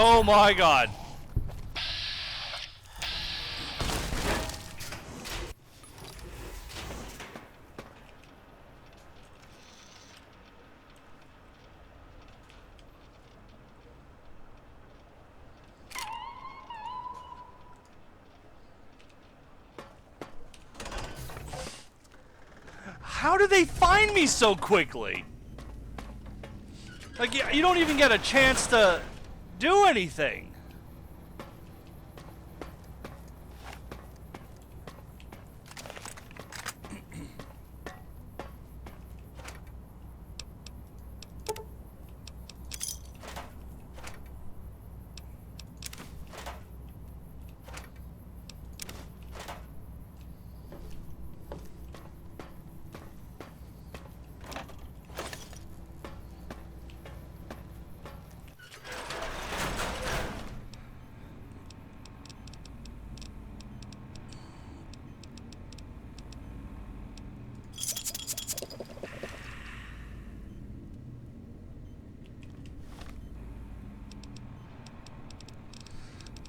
Oh my god. How do they find me so quickly? Like, you don't even get a chance to do anything.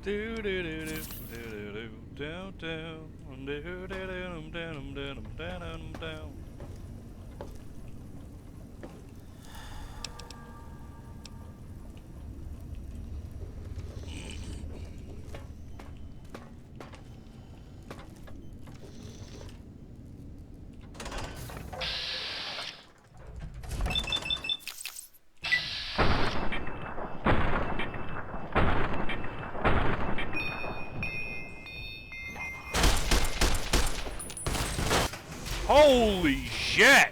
Do do do do do do do do do do do. Holy shit!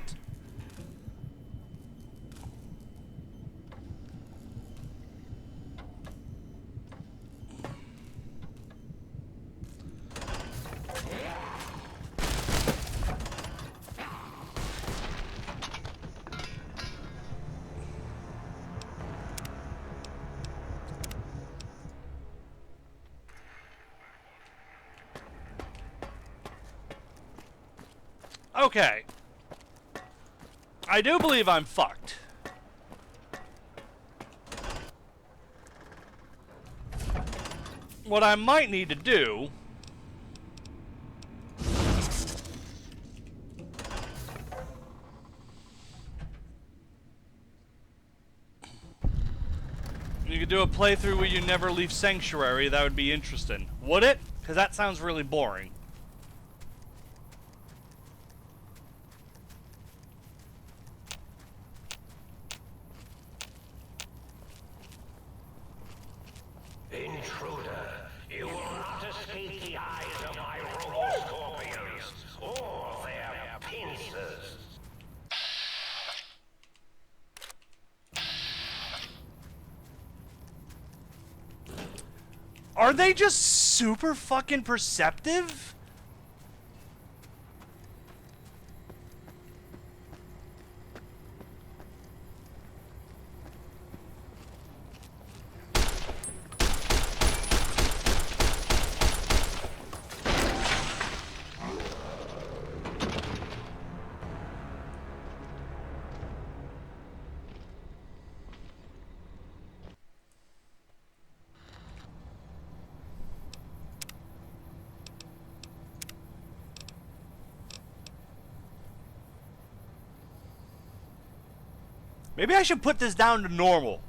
Okay. I do believe I'm fucked. What I might need to do... You could do a playthrough where you never leave Sanctuary. That would be interesting. Would it? Because that sounds really boring. Intruder, you will not escape the eyes of my robo-scorpions or their pincers. Are they just super fucking perceptive? Maybe I should put this down to normal.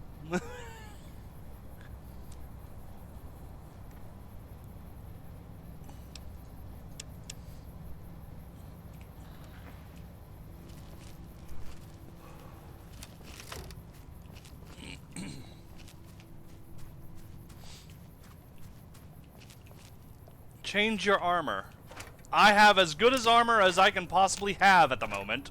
Change your armor. I have as good as armor as I can possibly have at the moment.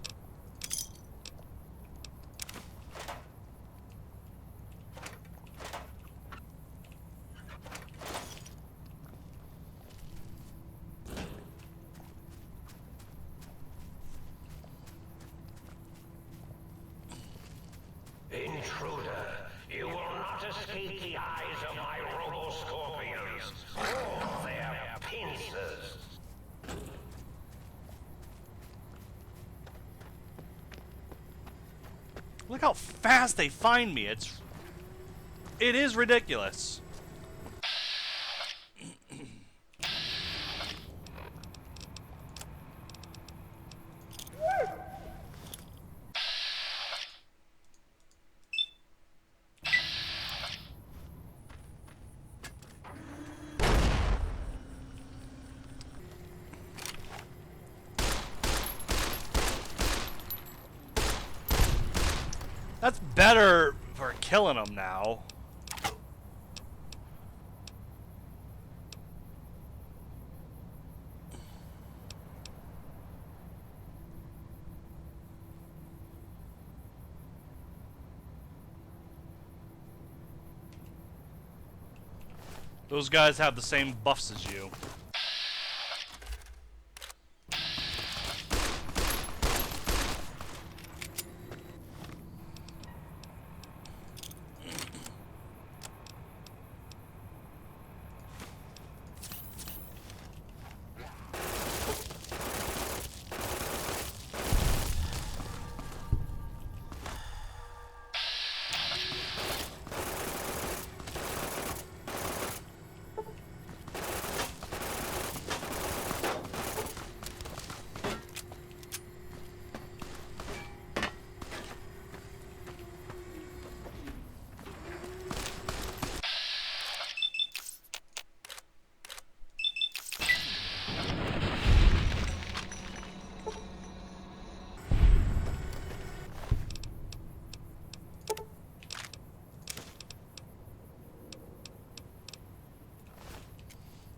Intruder, you will not escape the eyes of my robo-scorpions or their pincers. Look how fast they find me. It is ridiculous. That's better for killing them now. Those guys have the same buffs as you.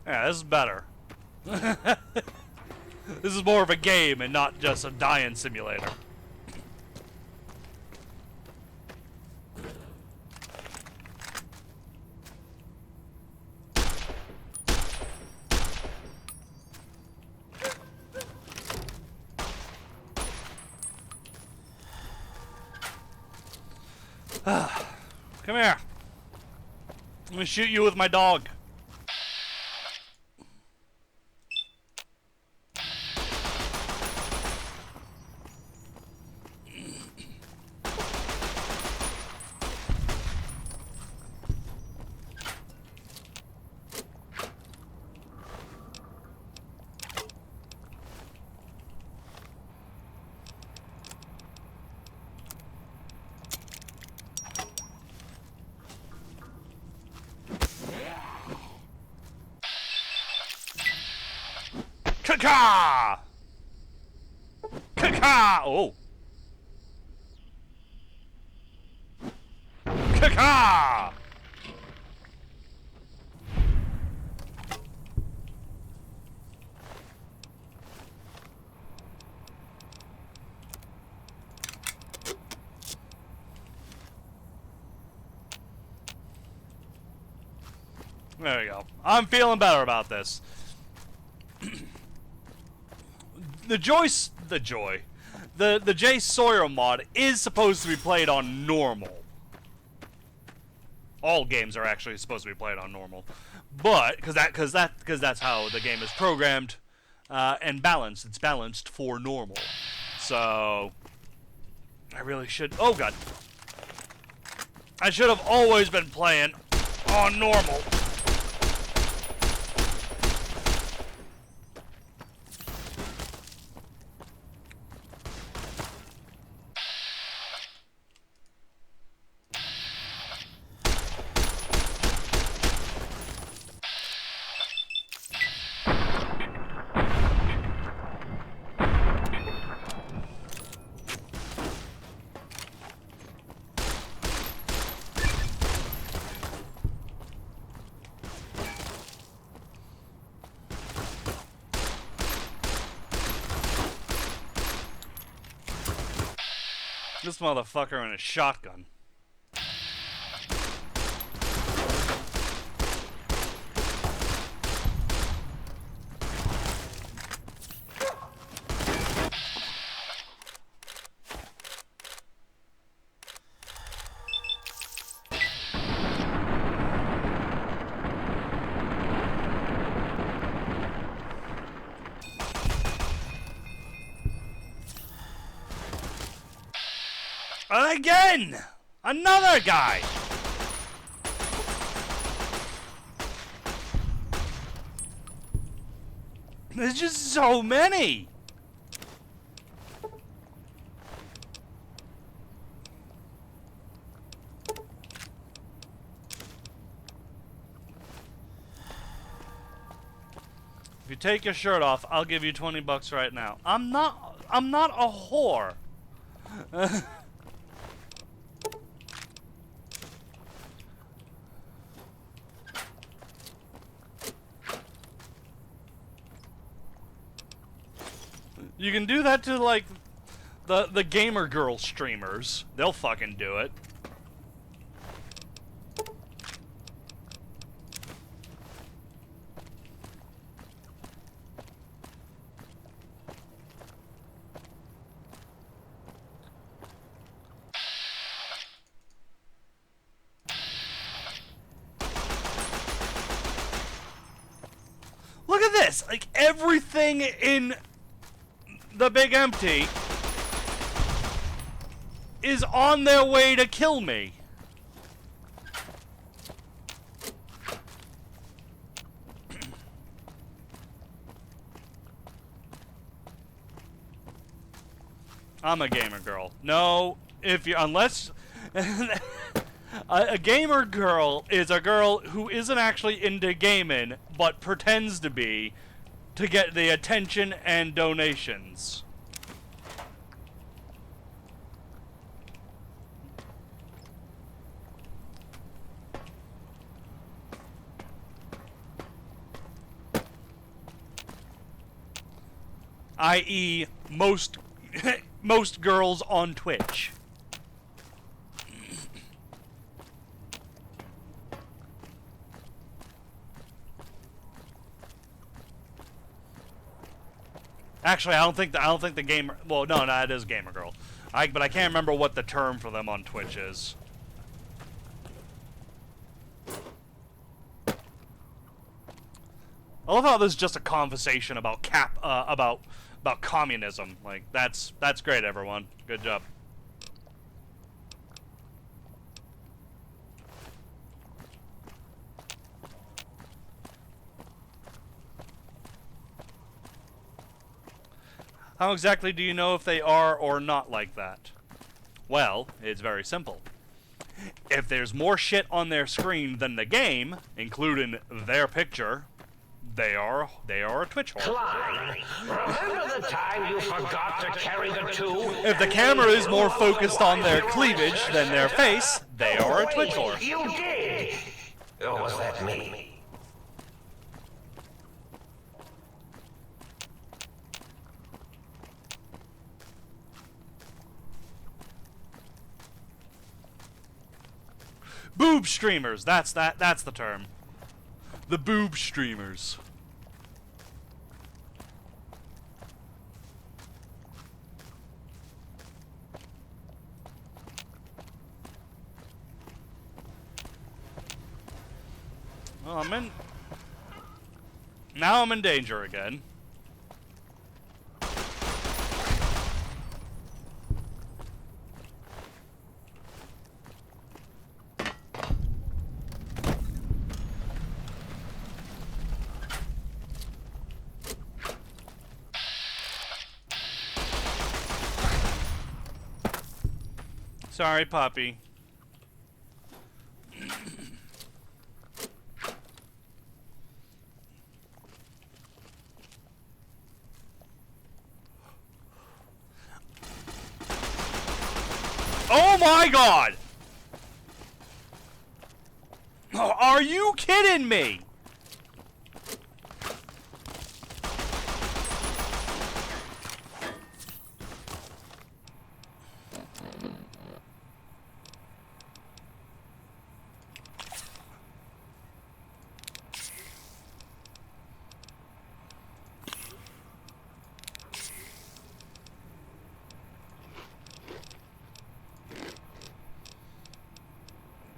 Yeah, this is better. This is more of a game and not just a dying simulator. Come here. I'm gonna shoot you with my dog. Ka-ka! Ka-ka! Oh. Ka-ka! There we go. I'm feeling better about this. The J Sawyer mod is supposed to be played on normal. All games are actually supposed to be played on normal, but because that's how the game is programmed and balanced. It's balanced for normal. So I really should. Oh god, I should have always been playing on normal. This motherfucker in a shotgun. Again! Another guy! There's just so many! If you take your shirt off, I'll give you 20 bucks right now. I'm not a whore. You can do that to, like, the gamer girl streamers. They'll fucking do it. Look at this! Like, everything in the Big Empty is on their way to kill me. I'm a gamer girl. No, if you unless a gamer girl is a girl who isn't actually into gaming but pretends to be to get the attention and donations. i.e., most most girls on Twitch. Actually, I don't think the gamer. Well, no, it is gamer girl. But I can't remember what the term for them on Twitch is. I love how this is just a conversation about about communism. Like that's great, everyone. Good job. How exactly do you know if they are or not like that? Well, it's very simple. If there's more shit on their screen than the game, including their picture, they are a Twitch whore. Klein, remember the time you forgot to carry the tube? If the camera is more focused on their cleavage than their face, they are a Twitch whore. You did! Or was that me? Boob streamers, that's the term. The boob streamers. Well, now I'm in danger again. Sorry, puppy. Oh my God! Are you kidding me?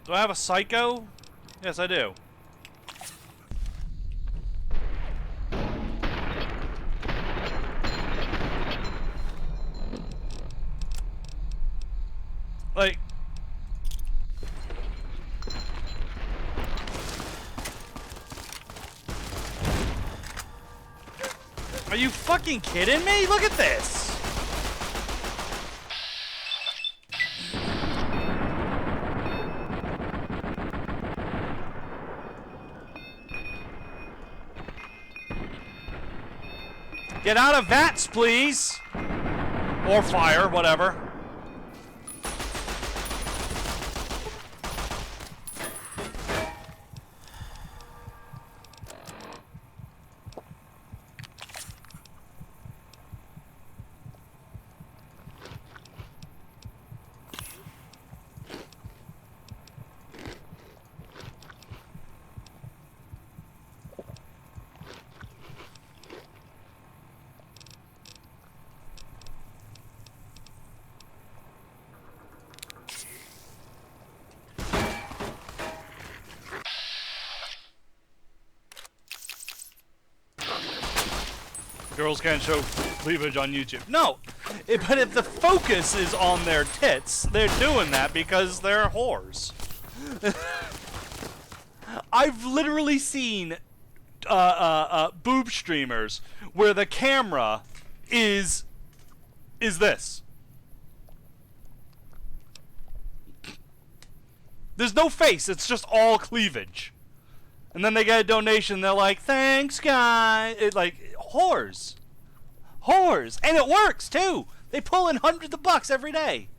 Do I have a psycho? Yes, I do. Like... Are you fucking kidding me? Look at this! Get out of vats, please! Or fire, whatever. Girls can't show cleavage on YouTube. No! But if the focus is on their tits, they're doing that because they're whores. I've literally seen boob streamers where the camera is this. There's no face, it's just all cleavage. And then they get a donation, they're like, thanks, guys. It like, whores. Whores. And it works, too. They pull in hundreds of bucks every day.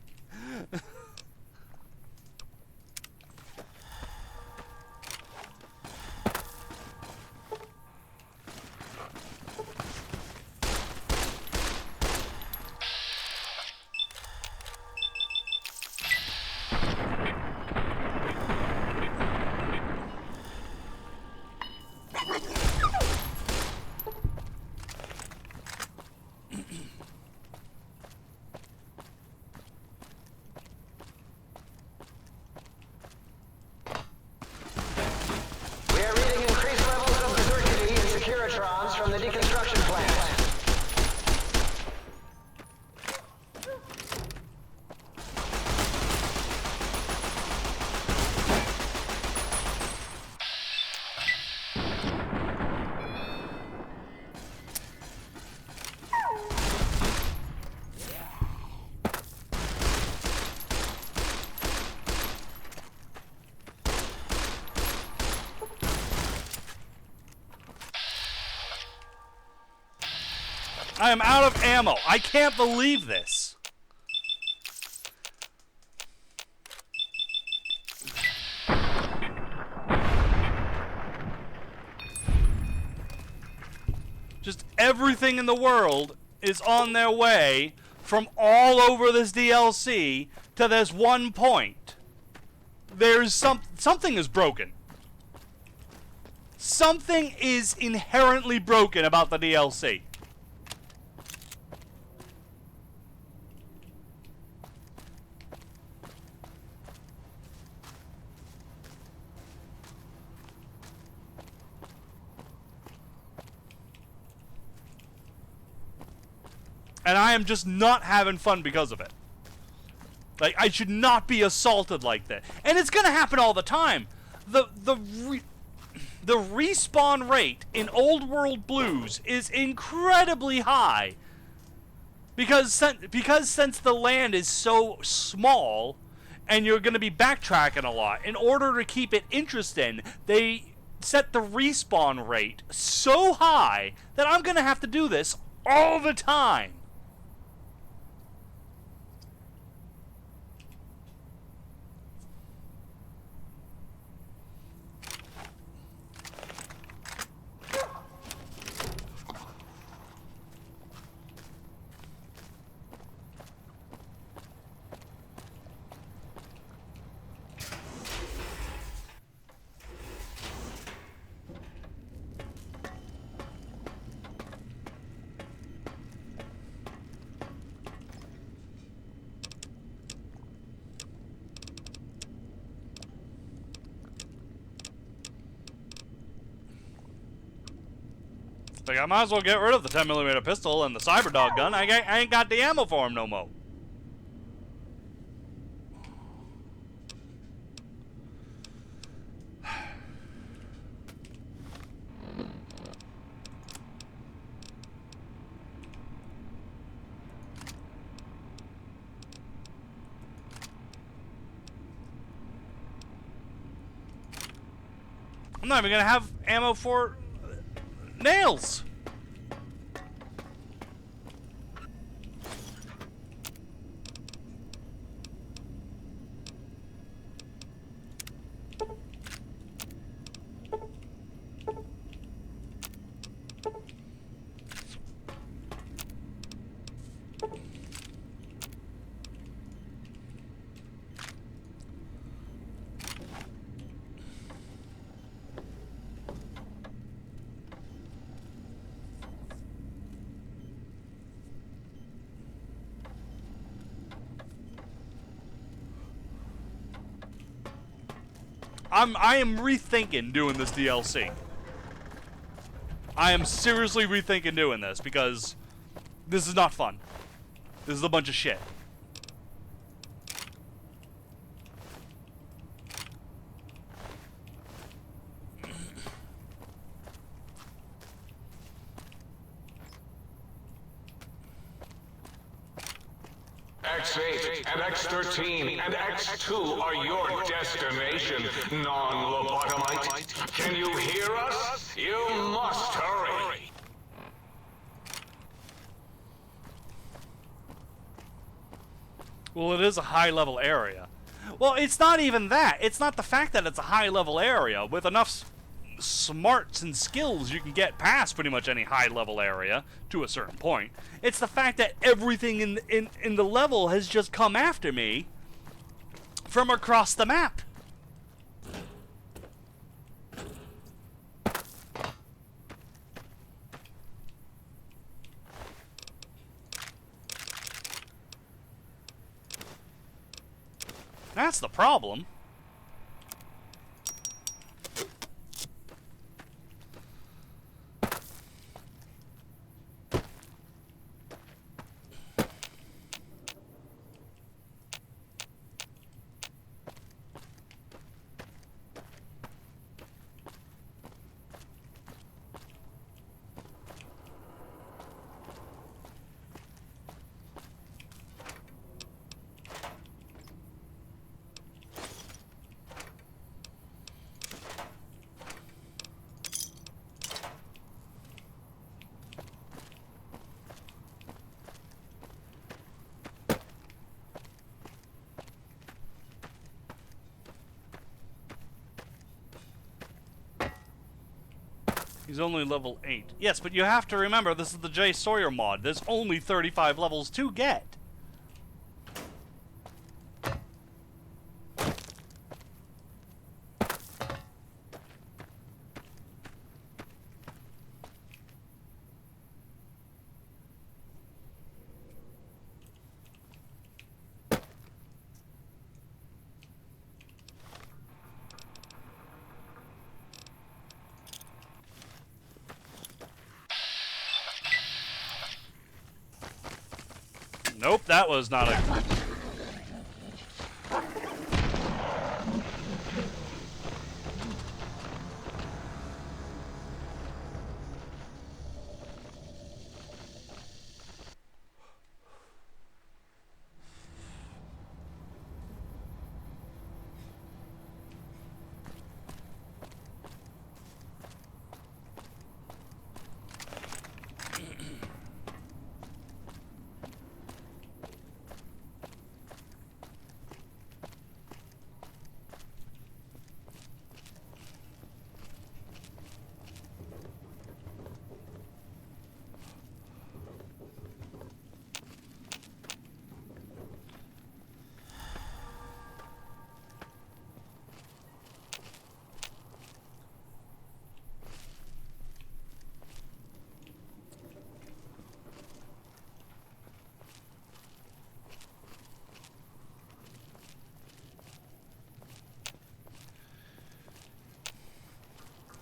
I am out of ammo. I can't believe this. Just everything in the world is on their way from all over this DLC to this one point. There's something is broken. Something is inherently broken about the DLC. And I am just not having fun because of it. Like, I should not be assaulted like that. And it's gonna happen all the time. The respawn rate in Old World Blues is incredibly high. Because since the land is so small, and you're gonna be backtracking a lot, in order to keep it interesting, they set the respawn rate so high that I'm gonna have to do this all the time. Like, I might as well get rid of the 10mm pistol and the Cyberdog gun. I ain't got the ammo for him no more. I'm not even gonna have ammo for nails. I am rethinking doing this DLC. I am seriously rethinking doing this because this is not fun. This is a bunch of shit. X8 and X13 and X2 are your destination, non-lobotomite. Can you hear us? You must hurry. Well, it is a high-level area. Well, it's not even that. It's not the fact that it's a high-level area. With enough smarts and skills, you can get past pretty much any high-level area to a certain point. It's the fact that everything in the level has just come after me from across the map. That's the problem. He's only level 8. Yes, but you have to remember, this is the J. Sawyer mod. There's only 35 levels to get. Nope, that was not a...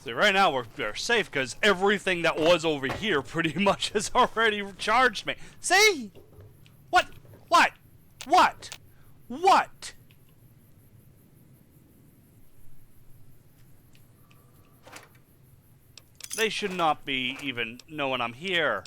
See, right now we're safe because everything that was over here pretty much has already charged me. See? What? What? What? What? They should not be even knowing I'm here.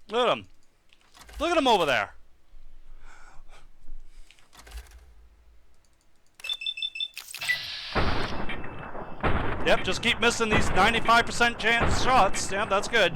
Look at him. Look at him over there. Yep, just keep missing these 95% chance shots. Yeah, that's good.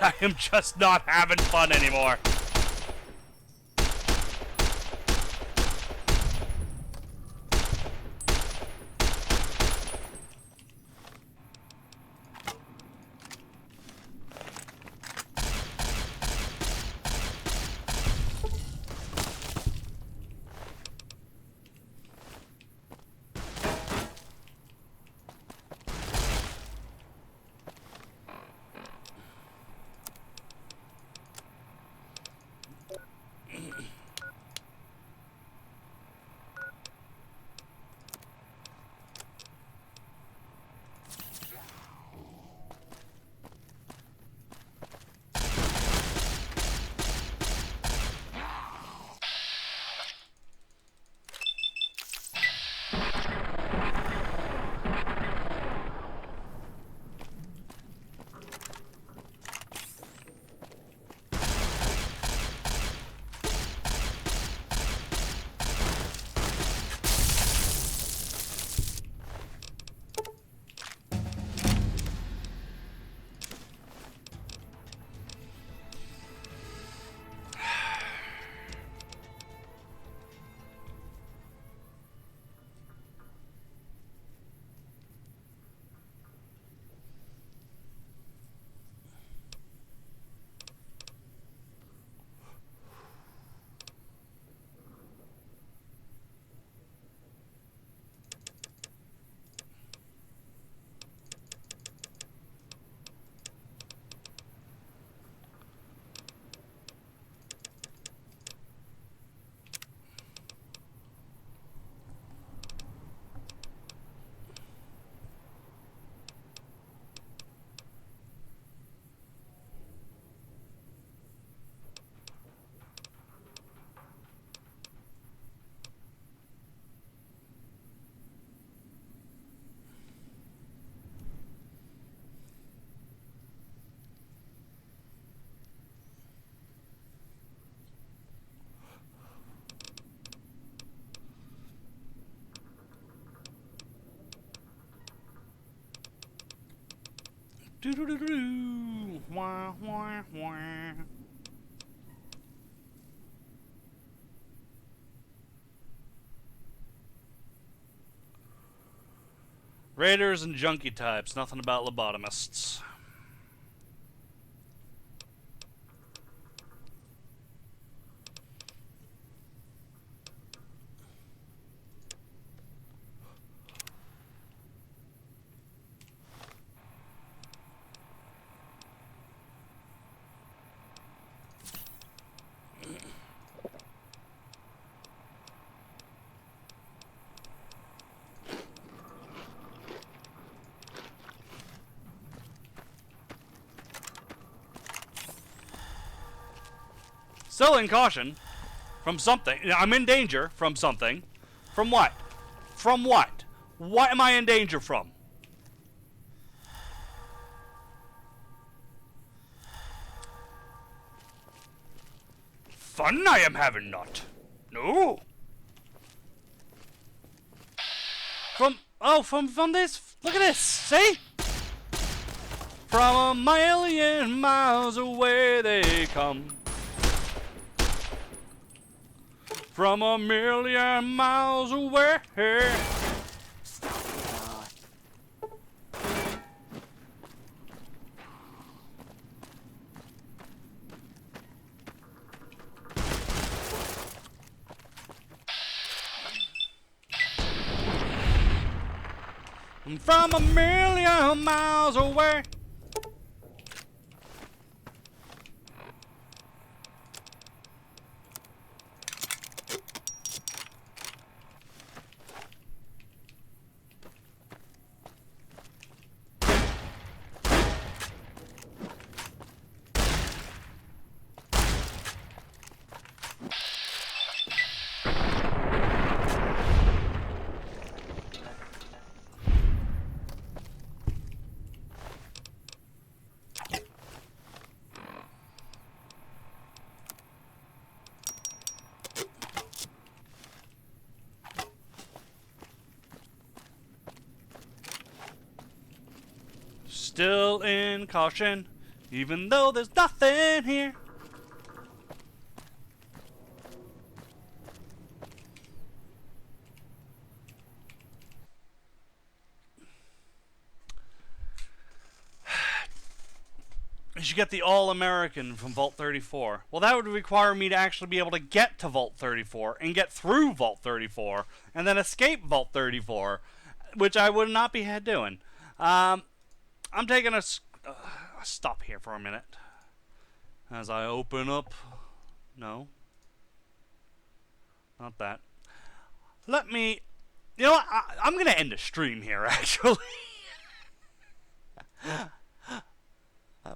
I am just not having fun anymore. Do do do do. Wah wah wah. Raiders and junkie types. Nothing about lobotomists. Still in caution. From something. I'm in danger from something. From what? From what? What am I in danger from? Fun I am having not. No. From this. Look at this. See? From a million miles away they come. From a million miles away. From a million miles away. Still in caution, even though there's nothing here. You should get the All-American from Vault 34. Well, that would require me to actually be able to get to Vault 34 and get through Vault 34 and then escape Vault 34, which I would not be doing. I'm taking a stop here for a minute as I open up. No. Not that. Let me... You know what? I'm going to end the stream here, actually.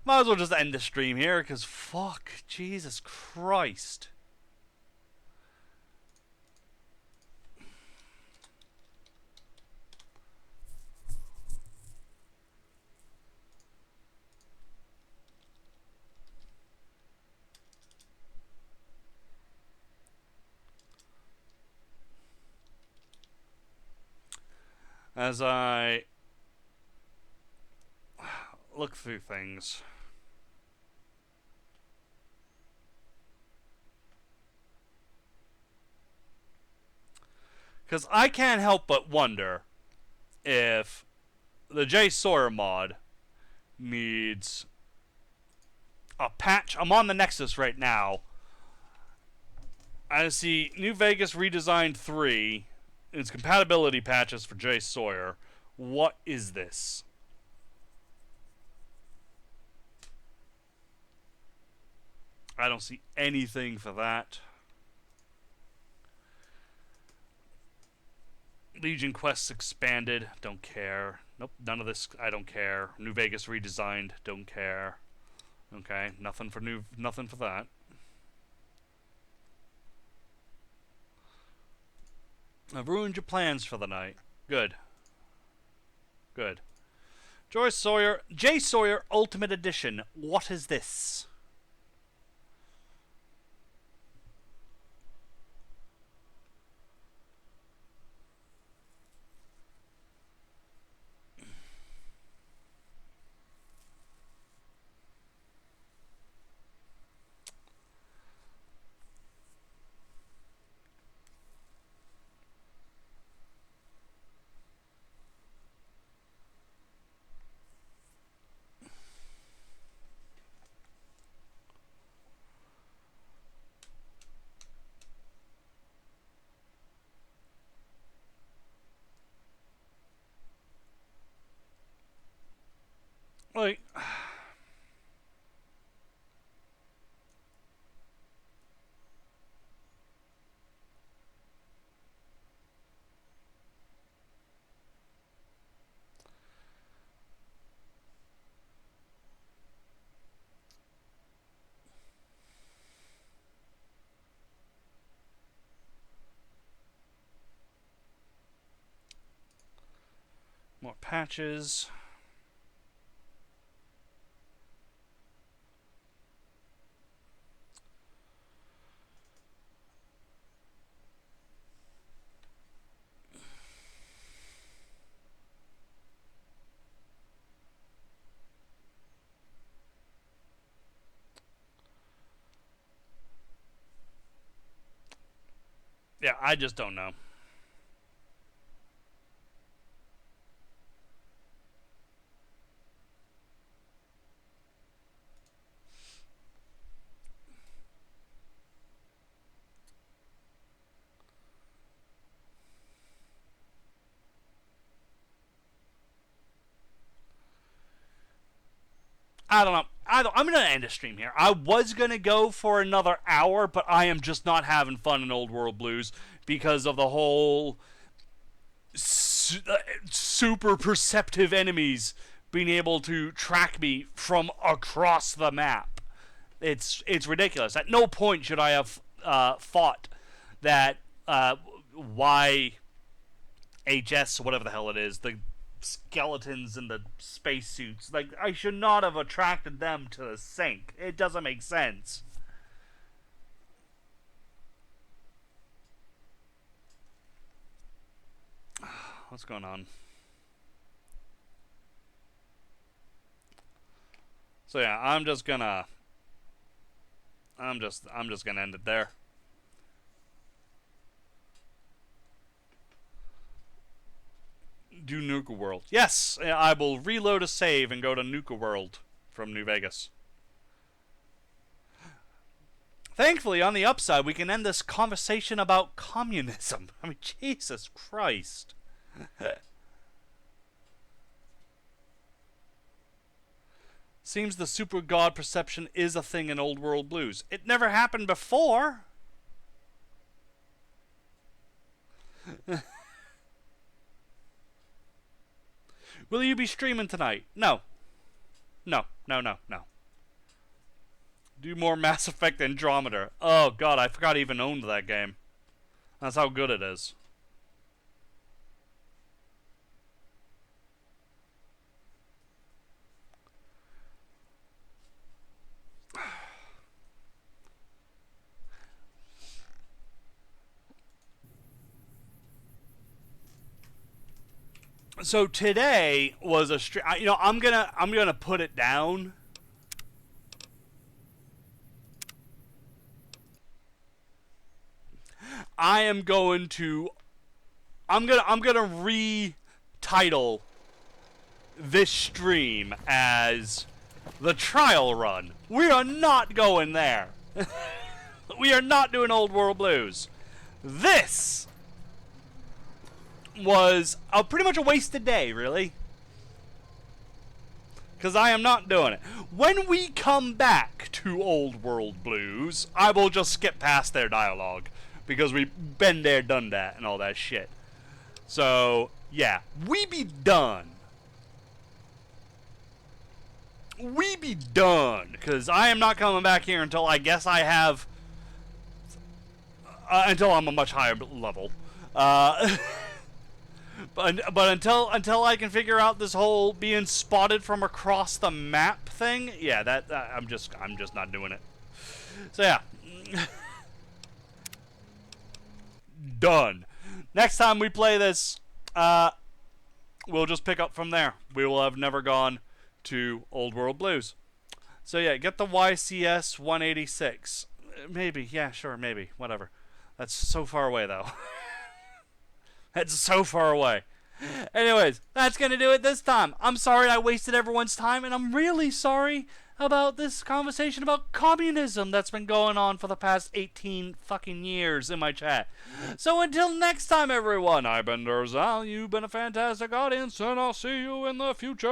Might as well just end the stream here, because fuck, Jesus Christ. As I look through things. Because I can't help but wonder if the J. Sawyer mod needs a patch. I'm on the Nexus right now. I see New Vegas Redesigned 3. Its compatibility patches for J. Sawyer. What is this? I don't see anything for that. Legion quests expanded. Don't care. Nope, none of this. I don't care. New Vegas Redesigned. Don't care. Okay, nothing for that. I've ruined your plans for the night. Good. Good. J. Sawyer Ultimate Edition. What is this? More patches. Yeah, I just don't know. I don't know. I'm gonna end the stream here. I was gonna go for another hour, but I am just not having fun in Old World Blues because of the whole super perceptive enemies being able to track me from across the map. It's ridiculous. At no point should I have thought that YHS, whatever the hell it is, the skeletons in the spacesuits, like, I should not have attracted them to the sink. It doesn't make sense. What's going on? So yeah, I'm just gonna end it there. Do Nuka World. Yes, I will reload a save and go to Nuka World from New Vegas. Thankfully, on the upside, we can end this conversation about communism. I mean, Jesus Christ. Seems the super god perception is a thing in Old World Blues. It never happened before. Will you be streaming tonight? No. No. Do more Mass Effect Andromeda. Oh god, I forgot I even owned that game. That's how good it is. So today was a stream. You know, I'm gonna put it down. I'm gonna retitle this stream as the trial run. We are not going there. We are not doing Old World Blues. This was pretty much a wasted day, really. Because I am not doing it. When we come back to Old World Blues, I will just skip past their dialogue. Because we've been there, done that, and all that shit. So, yeah. We be done. We be done. Because I am not coming back here until I guess I have... until I'm a much higher level. But until I can figure out this whole being spotted from across the map thing, yeah, that I'm just not doing it. So yeah, done. Next time we play this, we'll just pick up from there. We will have never gone to Old World Blues. So yeah, get the YCS 186. Maybe, yeah, sure, maybe, whatever. That's so far away though. That's so far away. Anyways, that's going to do it this time. I'm sorry I wasted everyone's time, and I'm really sorry about this conversation about communism that's been going on for the past 18 fucking years in my chat. So until next time, everyone, I've been Xile, you've been a fantastic audience, and I'll see you in the future.